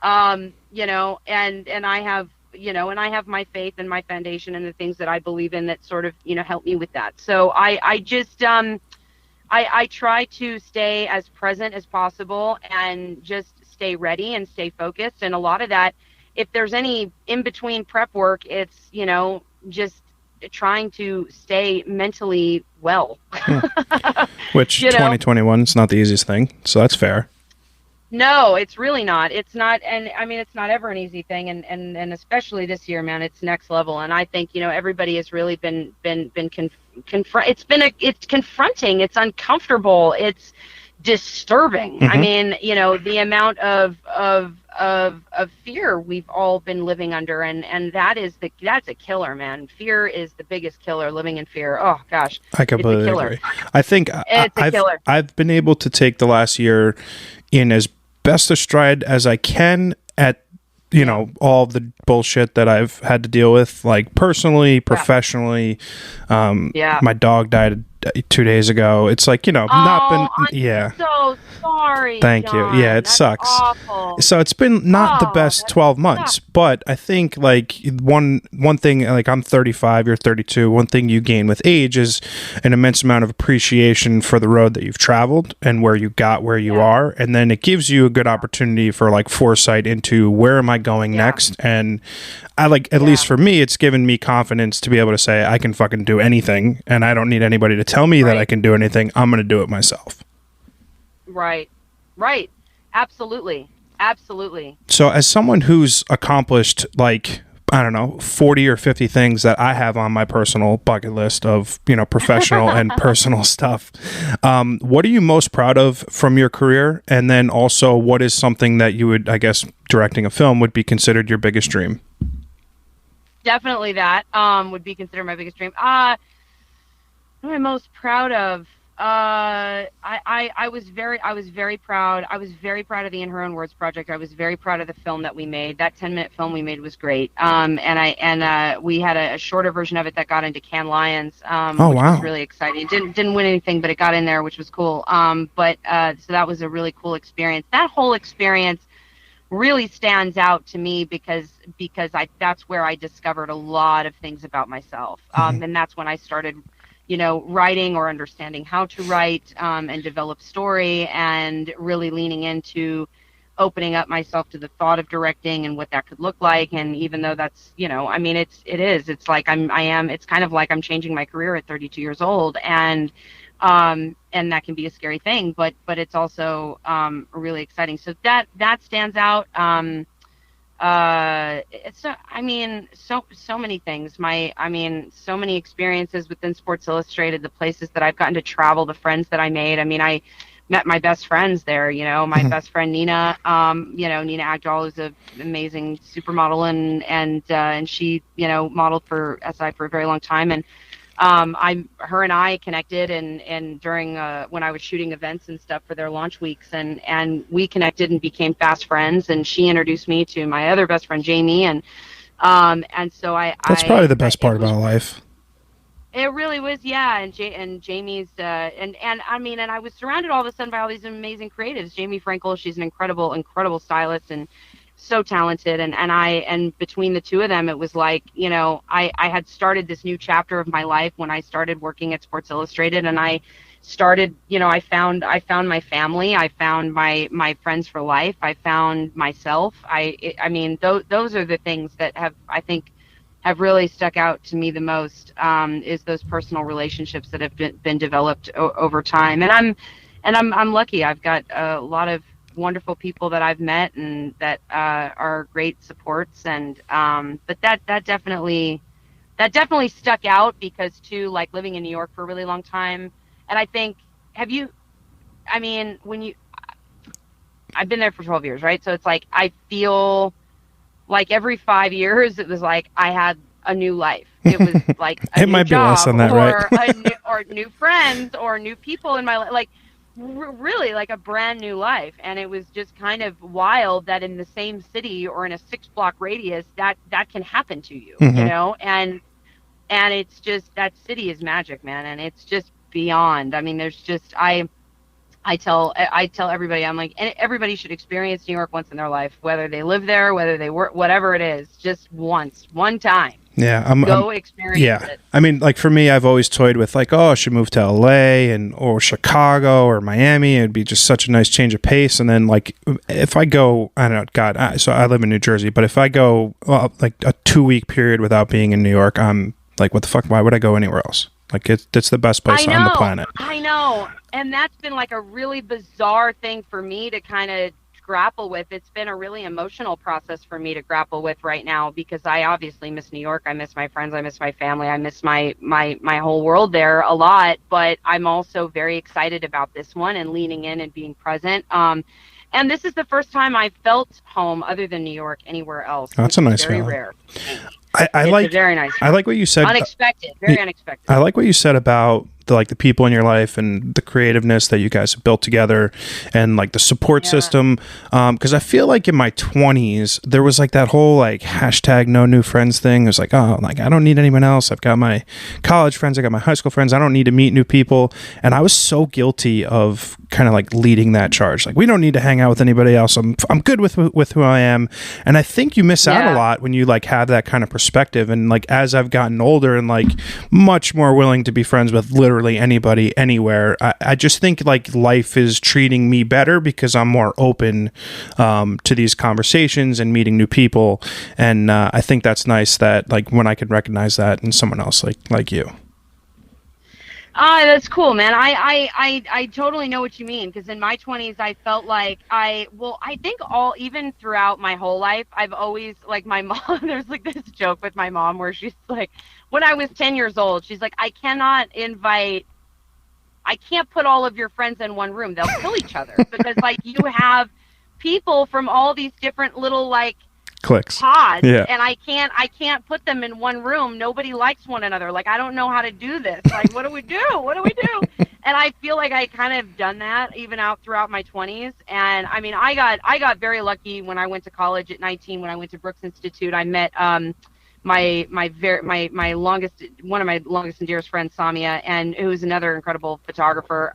You know, and I have, you know, and I have my faith and my foundation and the things that I believe in that sort of, you know, help me with that. So I just, I try to stay as present as possible and just stay ready and stay focused. And a lot of that, if there's any in-between prep work, it's, you know, just trying to stay mentally well. Which 2021 is not the easiest thing. So that's fair. No, it's really not. It's not, and I mean, it's not ever an easy thing, and especially this year, man, it's next level. And I think, you know, everybody has really been it's confronting, it's uncomfortable, it's disturbing. I mean, you know, the amount of fear we've all been living under, and that's a killer, man. Fear is the biggest killer. Living in fear. Oh gosh, I completely agree. I think I've been able to take the last year in as best a stride as I can at, you know, all the bullshit that I've had to deal with, like personally, professionally. My dog died 2 days ago. It's like, you know, I'm so sorry. Thank John. you. Yeah, it That's sucks. Awful. So it's been not the best 12 months, but I think like one thing, like I'm 35, you're 32. One thing you gain with age is an immense amount of appreciation for the road that you've traveled and where you got where you are. And then it gives you a good opportunity for like foresight into where am I going next. And I like, at least for me, it's given me confidence to be able to say I can fucking do anything and I don't need anybody to tell me that I can do anything. I'm going to do it myself. Right. Absolutely. So as someone who's accomplished, like, I don't know, 40 or 50 things that I have on my personal bucket list of, professional and personal stuff. What are you most proud of from your career? And then also, what is something that you would, I guess, directing a film would be considered your biggest dream? Definitely that would be considered my biggest dream. What am I most proud of? I was very proud. I was very proud of the In Her Own Words project. I was very proud of the film that we made. That 10-minute film we made was great. And we had a shorter version of it that got into Cannes Lions, which was really exciting. It didn't win anything, but it got in there, which was cool. So that was a really cool experience. That whole experience really stands out to me because that's where I discovered a lot of things about myself. And that's when I started writing or understanding how to write, and develop story, and really leaning into opening up myself to the thought of directing and what that could look like. And even though that's, it's like it's kind of like I'm changing my career at 32 years old, and that can be a scary thing, but it's also really exciting. So that stands out. So many things. So many experiences within Sports Illustrated, the places that I've gotten to travel, the friends that I made. I met my best friends there, my best friend Nina, Nina Agdal is an amazing supermodel, and she, modeled for SI for a very long time. And her and I connected and during when I was shooting events and stuff for their launch weeks, and we connected and became fast friends, and she introduced me to my other best friend Jamie, and so that's probably the best part about life. It really was, yeah. And Jamie's and I was surrounded all of a sudden by all these amazing creatives. Jamie Frankel, she's an incredible stylist and so talented, and between the two of them, it was like, I had started this new chapter of my life when I started working at Sports Illustrated, and I started, I found my family, I found my friends for life, I found myself. Those are the things that have really stuck out to me the most, is those personal relationships that have been developed over time. And I'm lucky. I've got a lot of wonderful people that I've met and that are great supports, and but that definitely stuck out because too, like living in New York for a really long time, and I think I've been there for 12 years, right? So it's like I feel like every 5 years it was like I had a new life. It was like a new job, on that, or right? or new friends or new people in my life, like really like a brand new life. And it was just kind of wild that in the same city or in a 6-block radius that can happen to you, and it's just, that city is magic, man. And it's just beyond. There's just, I tell everybody, I'm like, everybody should experience New York once in their life, whether they live there, whether they work, whatever it is, just one time. Yeah, go experience it. Like for me, I've always toyed with like, I should move to LA or Chicago or Miami. It'd be just such a nice change of pace. And then like, if I go, I don't know, so I live in New Jersey, but if I go like a 2-week period without being in New York, I'm like, what the fuck? Why would I go anywhere else? Like it's the best place on the planet. I know. And that's been like a really bizarre thing for me to kind of grapple with. It's been a really emotional process for me to grapple with right now, because I obviously miss New York. I miss my friends. I miss my family. I miss my whole world there a lot. But I'm also very excited about this one and leaning in and being present. And this is the first time I've felt home other than New York anywhere else. That's a nice very feeling. Rare. I like very nice. I like what you said. Unexpected, very unexpected. I like what you said about the people in your life and the creativeness that you guys have built together, and like the support system. Because I feel like in my 20s there was like that whole like hashtag no new friends thing. It was like, I don't need anyone else. I've got my college friends. I got my high school friends. I don't need to meet new people. And I was so guilty of kind of like leading that charge. Like, we don't need to hang out with anybody else. I'm good with who I am. And I think you miss out a lot when you like have that kind of perspective. And like, as I've gotten older and like much more willing to be friends with literally anybody anywhere, I just think like life is treating me better because I'm more open to these conversations and meeting new people. And I think that's nice that like when I can recognize that in someone else like you. That's cool, man. I totally know what you mean, because in my 20s I felt like I think even throughout my whole life I've always, like, my mom, there's like this joke with my mom where she's like, when I was 10 years old, she's like, I can't put all of your friends in one room. They'll kill each other, because like you have people from all these different little, like, Clicks. pods, Yeah. and I can't put them in one room. Nobody likes one another. Like, I don't know how to do this. Like, what do we do? What do we do? And I feel like I kind of done that even out throughout my 20s. And I mean, I got very lucky when I went to college at 19. When I went to Brooks Institute, I met my longest one of my longest and dearest friends, Samia, and who's another incredible photographer.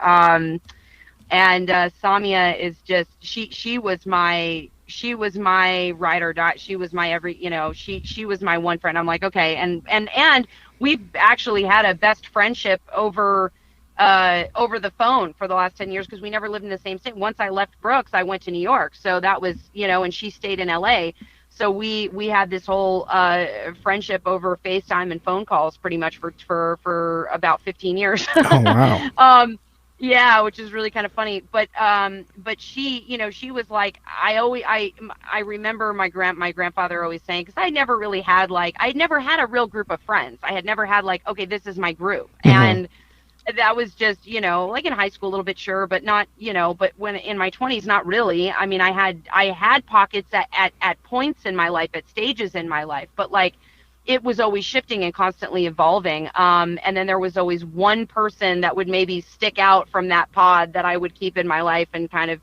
And Samia is just, she was my ride or die. She was my she was my one friend. I'm like, okay. And we've actually had a best friendship over the phone for the last 10 years, because we never lived in the same state. Once I left Brooks, I went to New York. So that was, and she stayed in LA. So we had this whole friendship over FaceTime and phone calls pretty much for about 15 years. Oh, wow. Yeah, which is really kind of funny. But she, she was like, I remember my grandfather always saying, because I never really had I'd never had a real group of friends. I had never had okay, this is my group. Mm-hmm. And that was just, like in high school a little bit, sure, but not, but when in my 20s, not really. I mean, I had pockets at points in my life, at stages in my life, but it was always shifting and constantly evolving. And then there was always one person that would maybe stick out from that pod that I would keep in my life and kind of,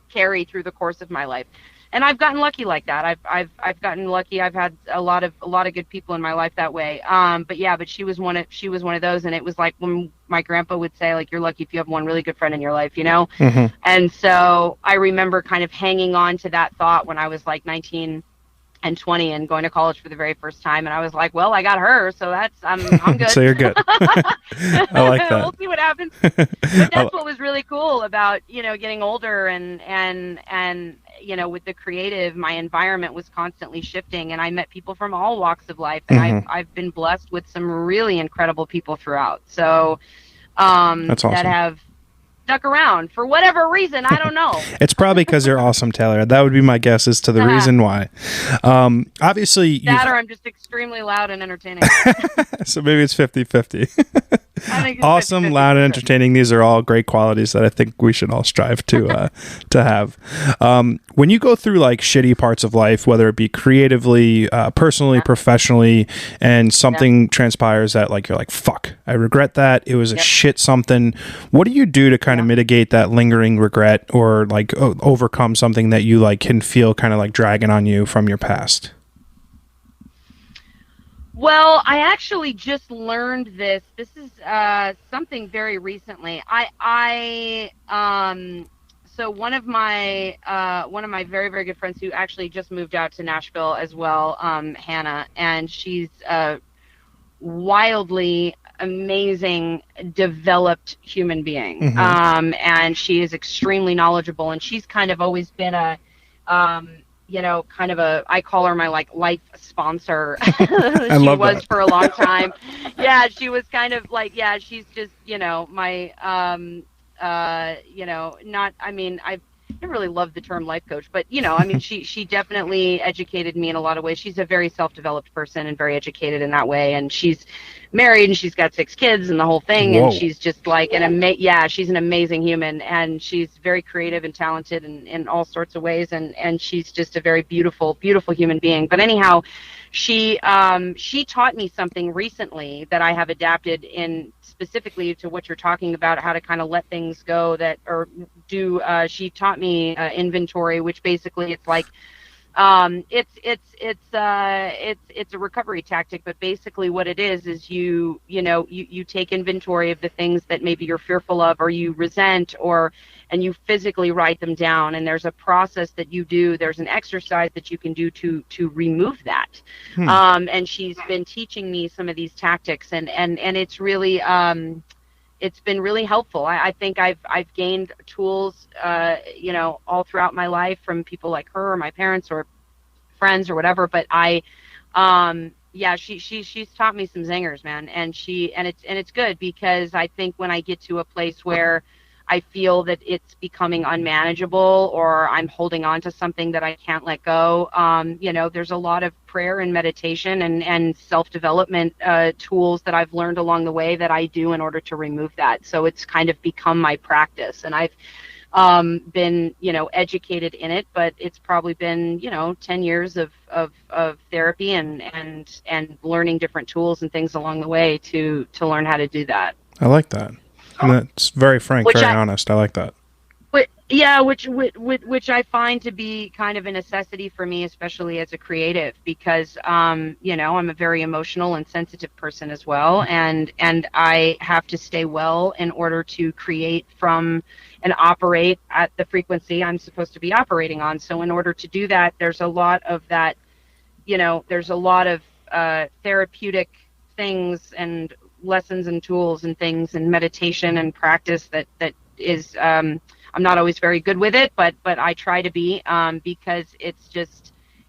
carry through the course of my life. And I've gotten lucky like that. I've gotten lucky. I've had a lot of good people in my life that way. But she was one of those. And it was like when my grandpa would say, like, you're lucky if you have one really good friend in your life, Mm-hmm. And so I remember kind of hanging on to that thought when I was like 19 and 20 and going to college for the very first time. And I was like, well, I got her, so I'm good. So you're good. I like that. We'll see what happens. But that's what was really cool about, getting older and with the creative, my environment was constantly shifting, and I met people from all walks of life, and Mm-hmm. I've been blessed with some really incredible people throughout. So that's awesome. That have stuck around for whatever reason. I don't know. It's probably because you're awesome, Taylor. That would be my guess as to the reason why. Obviously, that or I'm just extremely loud and entertaining. So maybe it's 50-50. Awesome, 50-50. loud, and entertaining. These are all great qualities that I think we should all strive to have. When you go through shitty parts of life, whether it be creatively, personally, professionally, and something transpires that you're like, fuck, I regret that. It was a shit something. What do you do to kind of mitigate that lingering regret, or overcome something that you can feel kind of dragging on you from your past? Well, I actually just learned this. This is something very recently. So one of my very, very good friends who actually just moved out to Nashville as well, Hannah, and she's a wildly amazing, developed human being. Mm-hmm. And she is extremely knowledgeable, and she's kind of always been a kind of I call her my life sponsor. She was that. For a long time. Yeah, she was kind of she's just, my, not, I mean, I don't really love the term life coach, but, I mean, she definitely educated me in a lot of ways. She's a very self-developed person and very educated in that way. And she's married and she's got 6 kids and the whole thing. Whoa. And she's just she's an amazing human, and she's very creative and talented in all sorts of ways. And she's just a very beautiful, beautiful human being. But anyhow, she taught me something recently that I have adapted in specifically to what you're talking about, how to kind of let things go she taught me inventory, which basically it's it's a recovery tactic, but basically what it is you take inventory of the things that maybe you're fearful of or you resent, and you physically write them down, and there's a process that you do, there's an exercise that you can do to remove that. And she's been teaching me some of these tactics, and it's really it's been really helpful. I think I've gained tools, all throughout my life from people like her or my parents or friends or whatever. But yeah, she's taught me some zingers, man, and it's good because I think when I get to a place where I feel that it's becoming unmanageable or I'm holding on to something that I can't let go, there's a lot of prayer and meditation and self-development tools that I've learned along the way that I do in order to remove that. So it's kind of become my practice, and I've been, educated in it, but it's probably been, 10 years of therapy and learning different tools and things along the way to learn how to do that. I like that. And that's very frank, Which very honest. I like that. Which I find to be kind of a necessity for me, especially as a creative, because I'm a very emotional and sensitive person as well, and I have to stay well in order to create from and operate at the frequency I'm supposed to be operating on. So in order to do that, there's a lot of that, there's a lot of therapeutic things and lessons and tools and things and meditation and practice that is I'm not always very good with it, but I try to be, because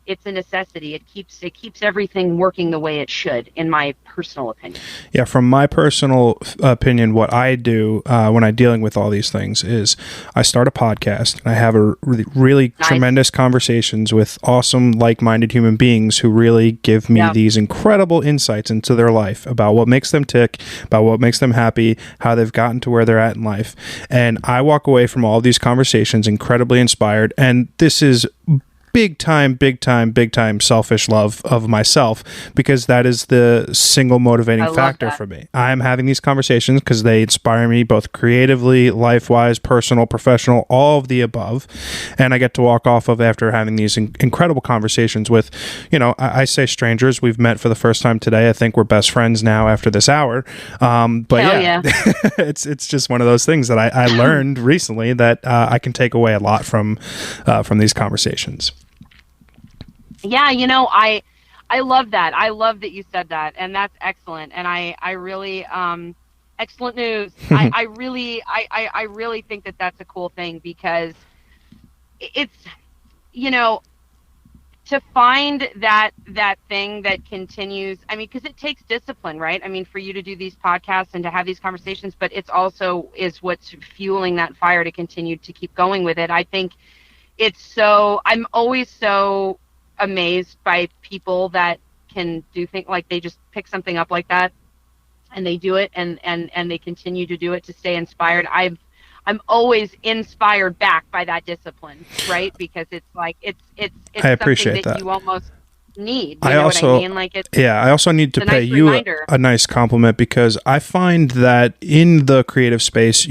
it's a necessity. It keeps everything working the way it should, in my personal opinion. Yeah, from my personal opinion, what I do when I'm dealing with all these things is I start a podcast and I have a really Nice. tremendous conversations with awesome, like-minded human beings who really give me these incredible insights into their life about what makes them tick, about what makes them happy, how they've gotten to where they're at in life. And I walk away from all of these conversations incredibly inspired. And this is big time selfish love of myself, because that is the single motivating factor for me. I'm having these conversations because they inspire me both creatively, life-wise, personal, professional, all of the above. And I get to walk off of after having these incredible conversations with, I say strangers. We've met for the first time today. I think we're best friends now after this hour. But yeah. it's just one of those things that I learned recently that I can take away a lot from these conversations. Yeah, I love that. I love that you said that, and that's excellent. And I really, excellent news. I really think that that's a cool thing, because it's, to find that thing that continues. I mean, because it takes discipline, right? I mean, for you to do these podcasts and to have these conversations, but it's also is what's fueling that fire to continue to keep going with it. I think I'm always so amazed by people that can do things like they just pick something up like that and they do it and they continue to do it to stay inspired. I'm always inspired back by that discipline, right? Because it's like it's I appreciate something that you almost need. You I know also, what I mean? Like I also need to pay you a nice compliment, because I find that in the creative space,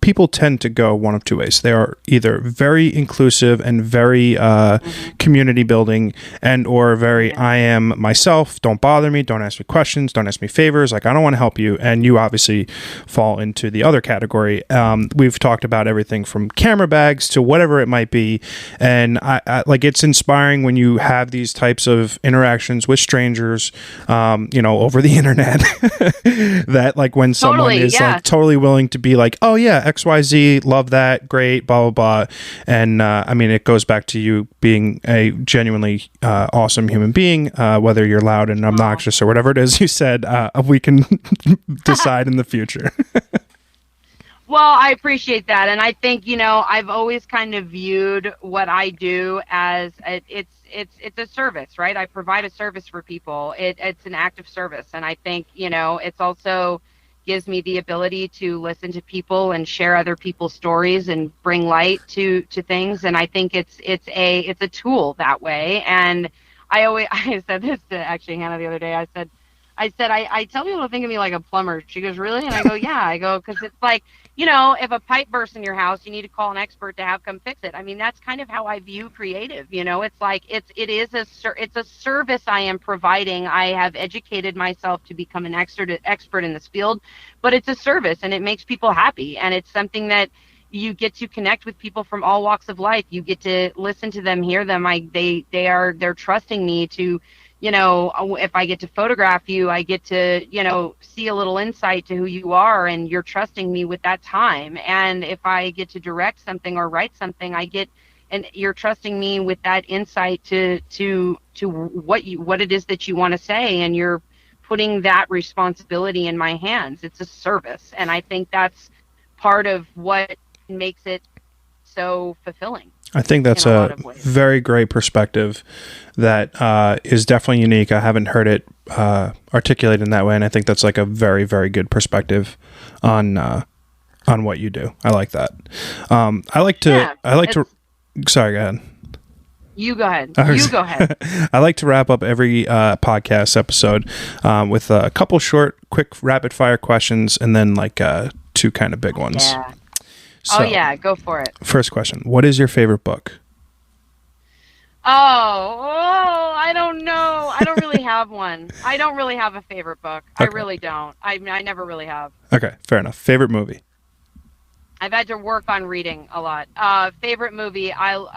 people tend to go one of two ways. They are either very inclusive and very community building, and or very I am myself, don't bother me, don't ask me questions, don't ask me favors, like I don't want to help you. And you obviously fall into the other category. We've talked about everything from camera bags to whatever it might be, and I like, it's inspiring when you have these types of interactions with strangers, over the internet, that like when someone is like totally willing to be like, oh yeah, XYZ, love that, great, blah, blah, blah. And I mean, it goes back to you being a genuinely awesome human being, whether you're loud and obnoxious or whatever it is you said, we can decide in the future. Well, I appreciate that. And I think, I've always kind of viewed what I do as it's a service, right? I provide a service for people. It's an act of service. And I think, it's also gives me the ability to listen to people and share other people's stories and bring light to things. And I think it's a tool that way. And I said this to actually Hannah the other day. I said, I tell people to think of me like a plumber. She goes, really? And I go, yeah. I go, because it's like, if a pipe bursts in your house, you need to call an expert to have come fix it. I mean, that's kind of how I view creative. It's like it's a service I am providing. I have educated myself to become an expert in this field, but it's a service and it makes people happy. And it's something that you get to connect with people from all walks of life. You get to listen to them, hear them. They're trusting me to, if I get to photograph you, I get to, see a little insight to who you are, and you're trusting me with that time. And if I get to direct something or write something, and you're trusting me with that insight to what it is that you want to say, and you're putting that responsibility in my hands. It's a service, and I think that's part of what makes it so fulfilling. I think that's a very great perspective that is definitely unique. I haven't heard it articulated in that way, and I think that's like a very, very good perspective on what you do. I like that. I like to. Sorry, go ahead. You go ahead. You go ahead. I like to wrap up every podcast episode with a couple short, quick, rapid fire questions, and then like two kind of big ones. Yeah. So, go for it. First question. What is your favorite book? I don't know. I don't really have one. I don't really have a favorite book. Okay. I really don't. I never really have. Okay, fair enough. Favorite movie? I've had to work on reading a lot. Favorite movie? That's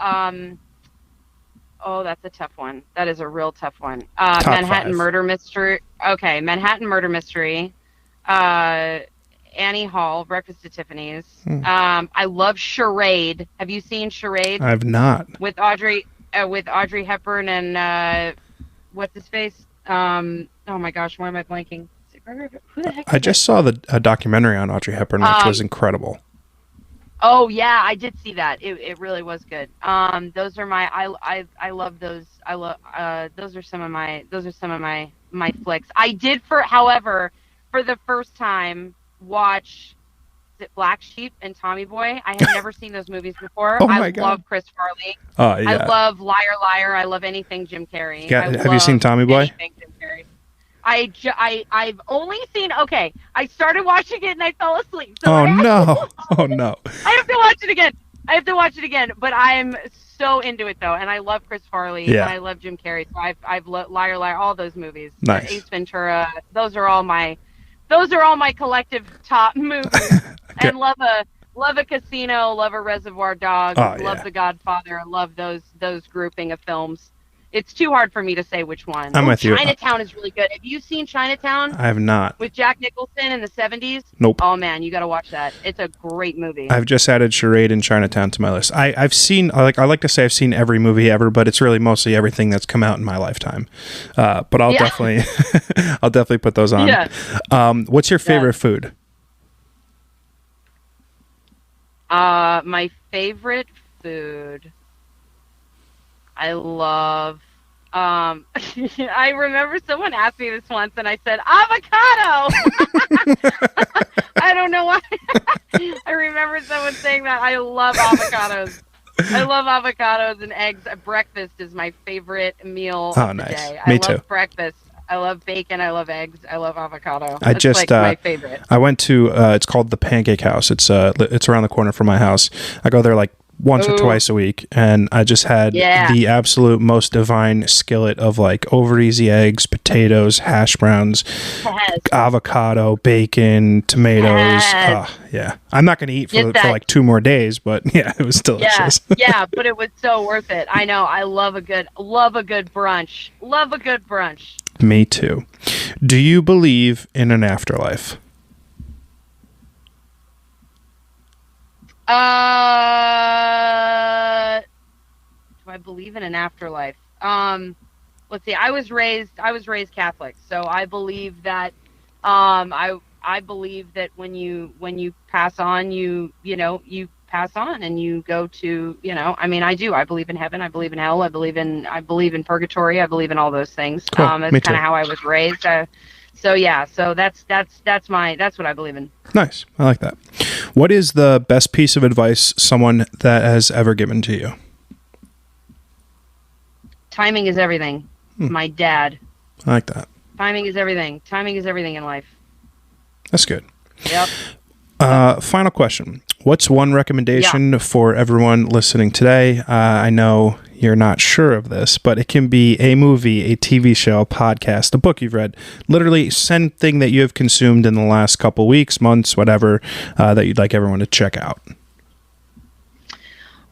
a tough one. That is a real tough one. Manhattan 5. Murder Mystery. Okay, Manhattan Murder Mystery. Annie Hall, Breakfast at Tiffany's. I love Charade. Have you seen Charade? I've not. With Audrey Hepburn and what's his face? Oh my gosh, why am I blanking? Who the heck? I just saw a documentary on Audrey Hepburn, which was incredible. Oh yeah, I did see that. It really was good. Those are my I love those. Those are some of my flicks. I did however, for the first time watch Black Sheep and Tommy Boy. I had never seen those movies before. I love Chris Farley. Oh yeah. I love Liar Liar. I love anything Jim Carrey. Have you seen Tommy Boy? Anything Jim Carrey. I've only seen. Okay, I started watching it and I fell asleep. So Oh no! I have to watch it again. But I'm so into it though, and I love Chris Farley. Yeah. And I love Jim Carrey. So I've Liar Liar, all those movies. Nice. Ace Ventura. Those are all my collective top movies. Okay. And love a Casino, love a Reservoir Dogs, love The Godfather, love those grouping of films. It's too hard for me to say which one. I'm with you. Chinatown is really good. Have you seen Chinatown? I have not. With Jack Nicholson in the 70s? Nope. Oh man, you got to watch that. It's a great movie. I've just added Charade and Chinatown to my list. I've seen, I like to say I've seen every movie ever, but it's really mostly everything that's come out in my lifetime. But I'll definitely put those on. Yeah. What's your favorite food? My favorite food. I love. I remember someone asked me this once, and I said avocado. I don't know why. I remember someone saying that. I love avocados. I love avocados and eggs. Breakfast is my favorite meal of the day. Me too. Love breakfast. I love bacon. I love eggs. I love avocado. It's like my favorite. I went to. It's called the Pancake House. It's around the corner from my house. I go there like once or twice a week, and I just had the absolute most divine skillet of like over easy eggs, potatoes, hash browns, avocado, bacon, tomatoes. Yeah, I'm not going to eat for like 2 more days, but yeah, it was delicious. Yeah, but it was so worth it. I know. I love a good brunch. Love a good brunch. Me too. Do you believe in an afterlife? Do I believe in an afterlife? Let's see. I was raised Catholic, so I believe that I believe that when you pass on, you pass on and you go to, I mean, I do. I believe in heaven. I believe in hell. I believe in purgatory. I believe in all those things. Cool. That's kind of how I was raised. So that's what I believe in. Nice. I like that. What is the best piece of advice someone that has ever given to you? Timing is everything. My dad. I like that. Timing is everything. Timing is everything in life. That's good. Yep. Final question. What's one recommendation for everyone listening today? I know you're not sure of this, but it can be a movie, a TV show, a podcast, a book you've read, literally something that you have consumed in the last couple weeks, months, whatever, that you'd like everyone to check out.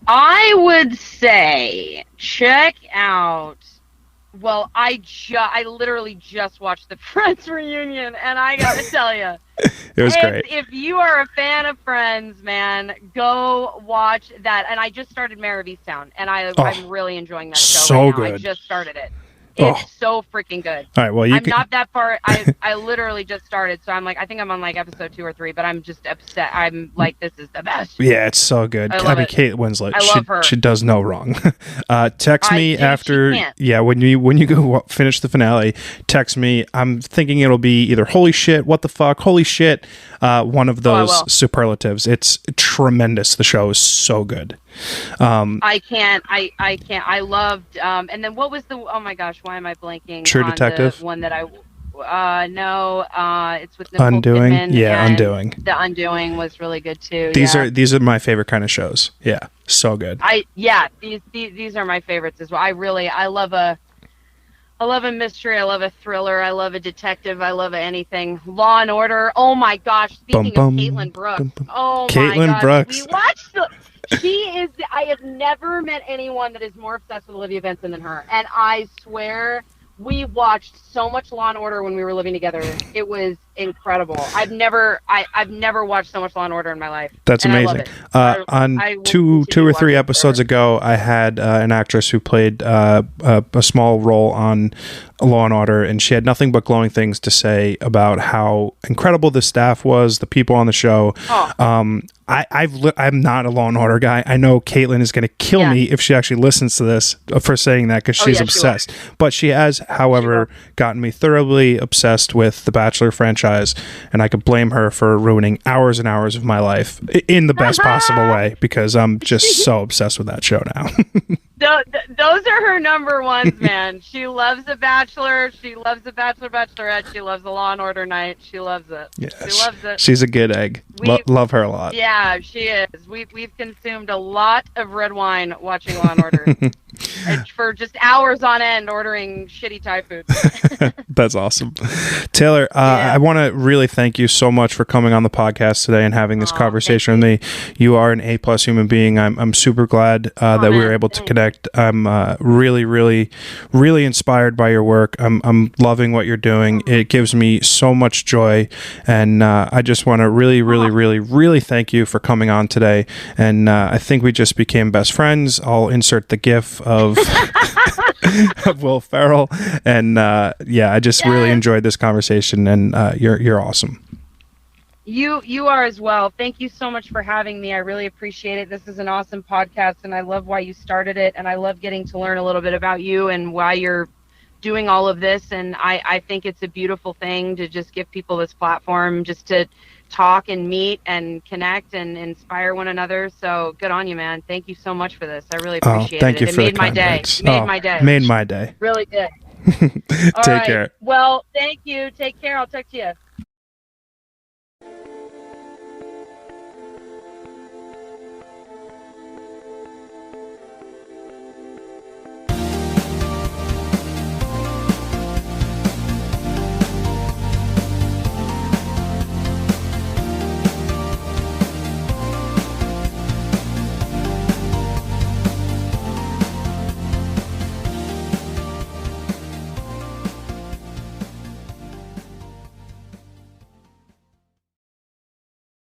I would say check out Well, I literally just watched the Friends reunion, and I gotta tell you, It was great. if you are a fan of Friends, man, go watch that. And I just started Mayor of Easttown, and I'm really enjoying that show so right now. good. I just started it. It's so freaking good. All right, well, I'm not that far. I literally just started, so I think I'm on like episode 2 or 3, but I'm just upset. I'm like, this is the best. Yeah, it's so good. I love it. Kate Winslet. I love her. She does no wrong. Text me after. Yeah, when you go finish the finale, text me. I'm thinking it'll be either holy shit, what the fuck, holy shit, one of those superlatives. It's tremendous. The show is so good. I can't. I loved. And then what was the? Oh my gosh, why am I blanking? True on Detective. The one that no. It's with Nicole Undoing. Kidman, Yeah, and Undoing. The Undoing was really good too. These are my favorite kind of shows. Yeah, so good. These are my favorites as well. I love a mystery. I love a thriller. I love a detective. I love anything. Law and Order. Oh my gosh. Speaking of Caitlin Brooks. Oh my Caitlin gosh. Brooks. We watched I have never met anyone that is more obsessed with Olivia Benson than her. And I swear we watched so much Law and Order when we were living together. It was incredible. I've never watched so much Law and Order in my life. That's amazing. On two or three episodes ago, I had an actress who played a small role on Law and Order, and she had nothing but glowing things to say about how incredible the staff was, the people on the show. I'm not a Law and Order guy. I know Caitlin is going to kill me if she actually listens to this for saying that, because she's obsessed. But she has, however, gotten me thoroughly obsessed with the Bachelor franchise, and I could blame her for ruining hours and hours of my life in the best possible way, because I'm just so obsessed with that show now. Those are her number ones, man. She loves The Bachelor. She loves The Bachelor, Bachelorette. She loves the Law and Order night. She loves it. Yeah, she loves it. She's a good egg. Love her a lot. Yeah, she is. We've consumed a lot of red wine watching Law and Order. For just hours on end ordering shitty Thai food. That's awesome. Taylor, I want to really thank you so much for coming on the podcast today and having this conversation with me. You are an A+ human being. I'm super glad that we were able to connect. I'm really, really, really inspired by your work. I'm loving what you're doing. It gives me so much joy, and I just want to really, really, really, really thank you for coming on today. And I think we just became best friends. I'll insert the GIF of Will Ferrell, and I just really enjoyed this conversation, and you're awesome. You are as well. Thank you so much for having me. I really appreciate it. This is an awesome podcast, and I love why you started it, and I love getting to learn a little bit about you and why you're doing all of this. And I think it's a beautiful thing to just give people this platform just to talk and meet and connect and inspire one another. So good on you, man. Thank you so much for this. I really appreciate it. Thank you for it made my day. Made my day. Really did. Take care. Well, thank you. Take care. I'll talk to you.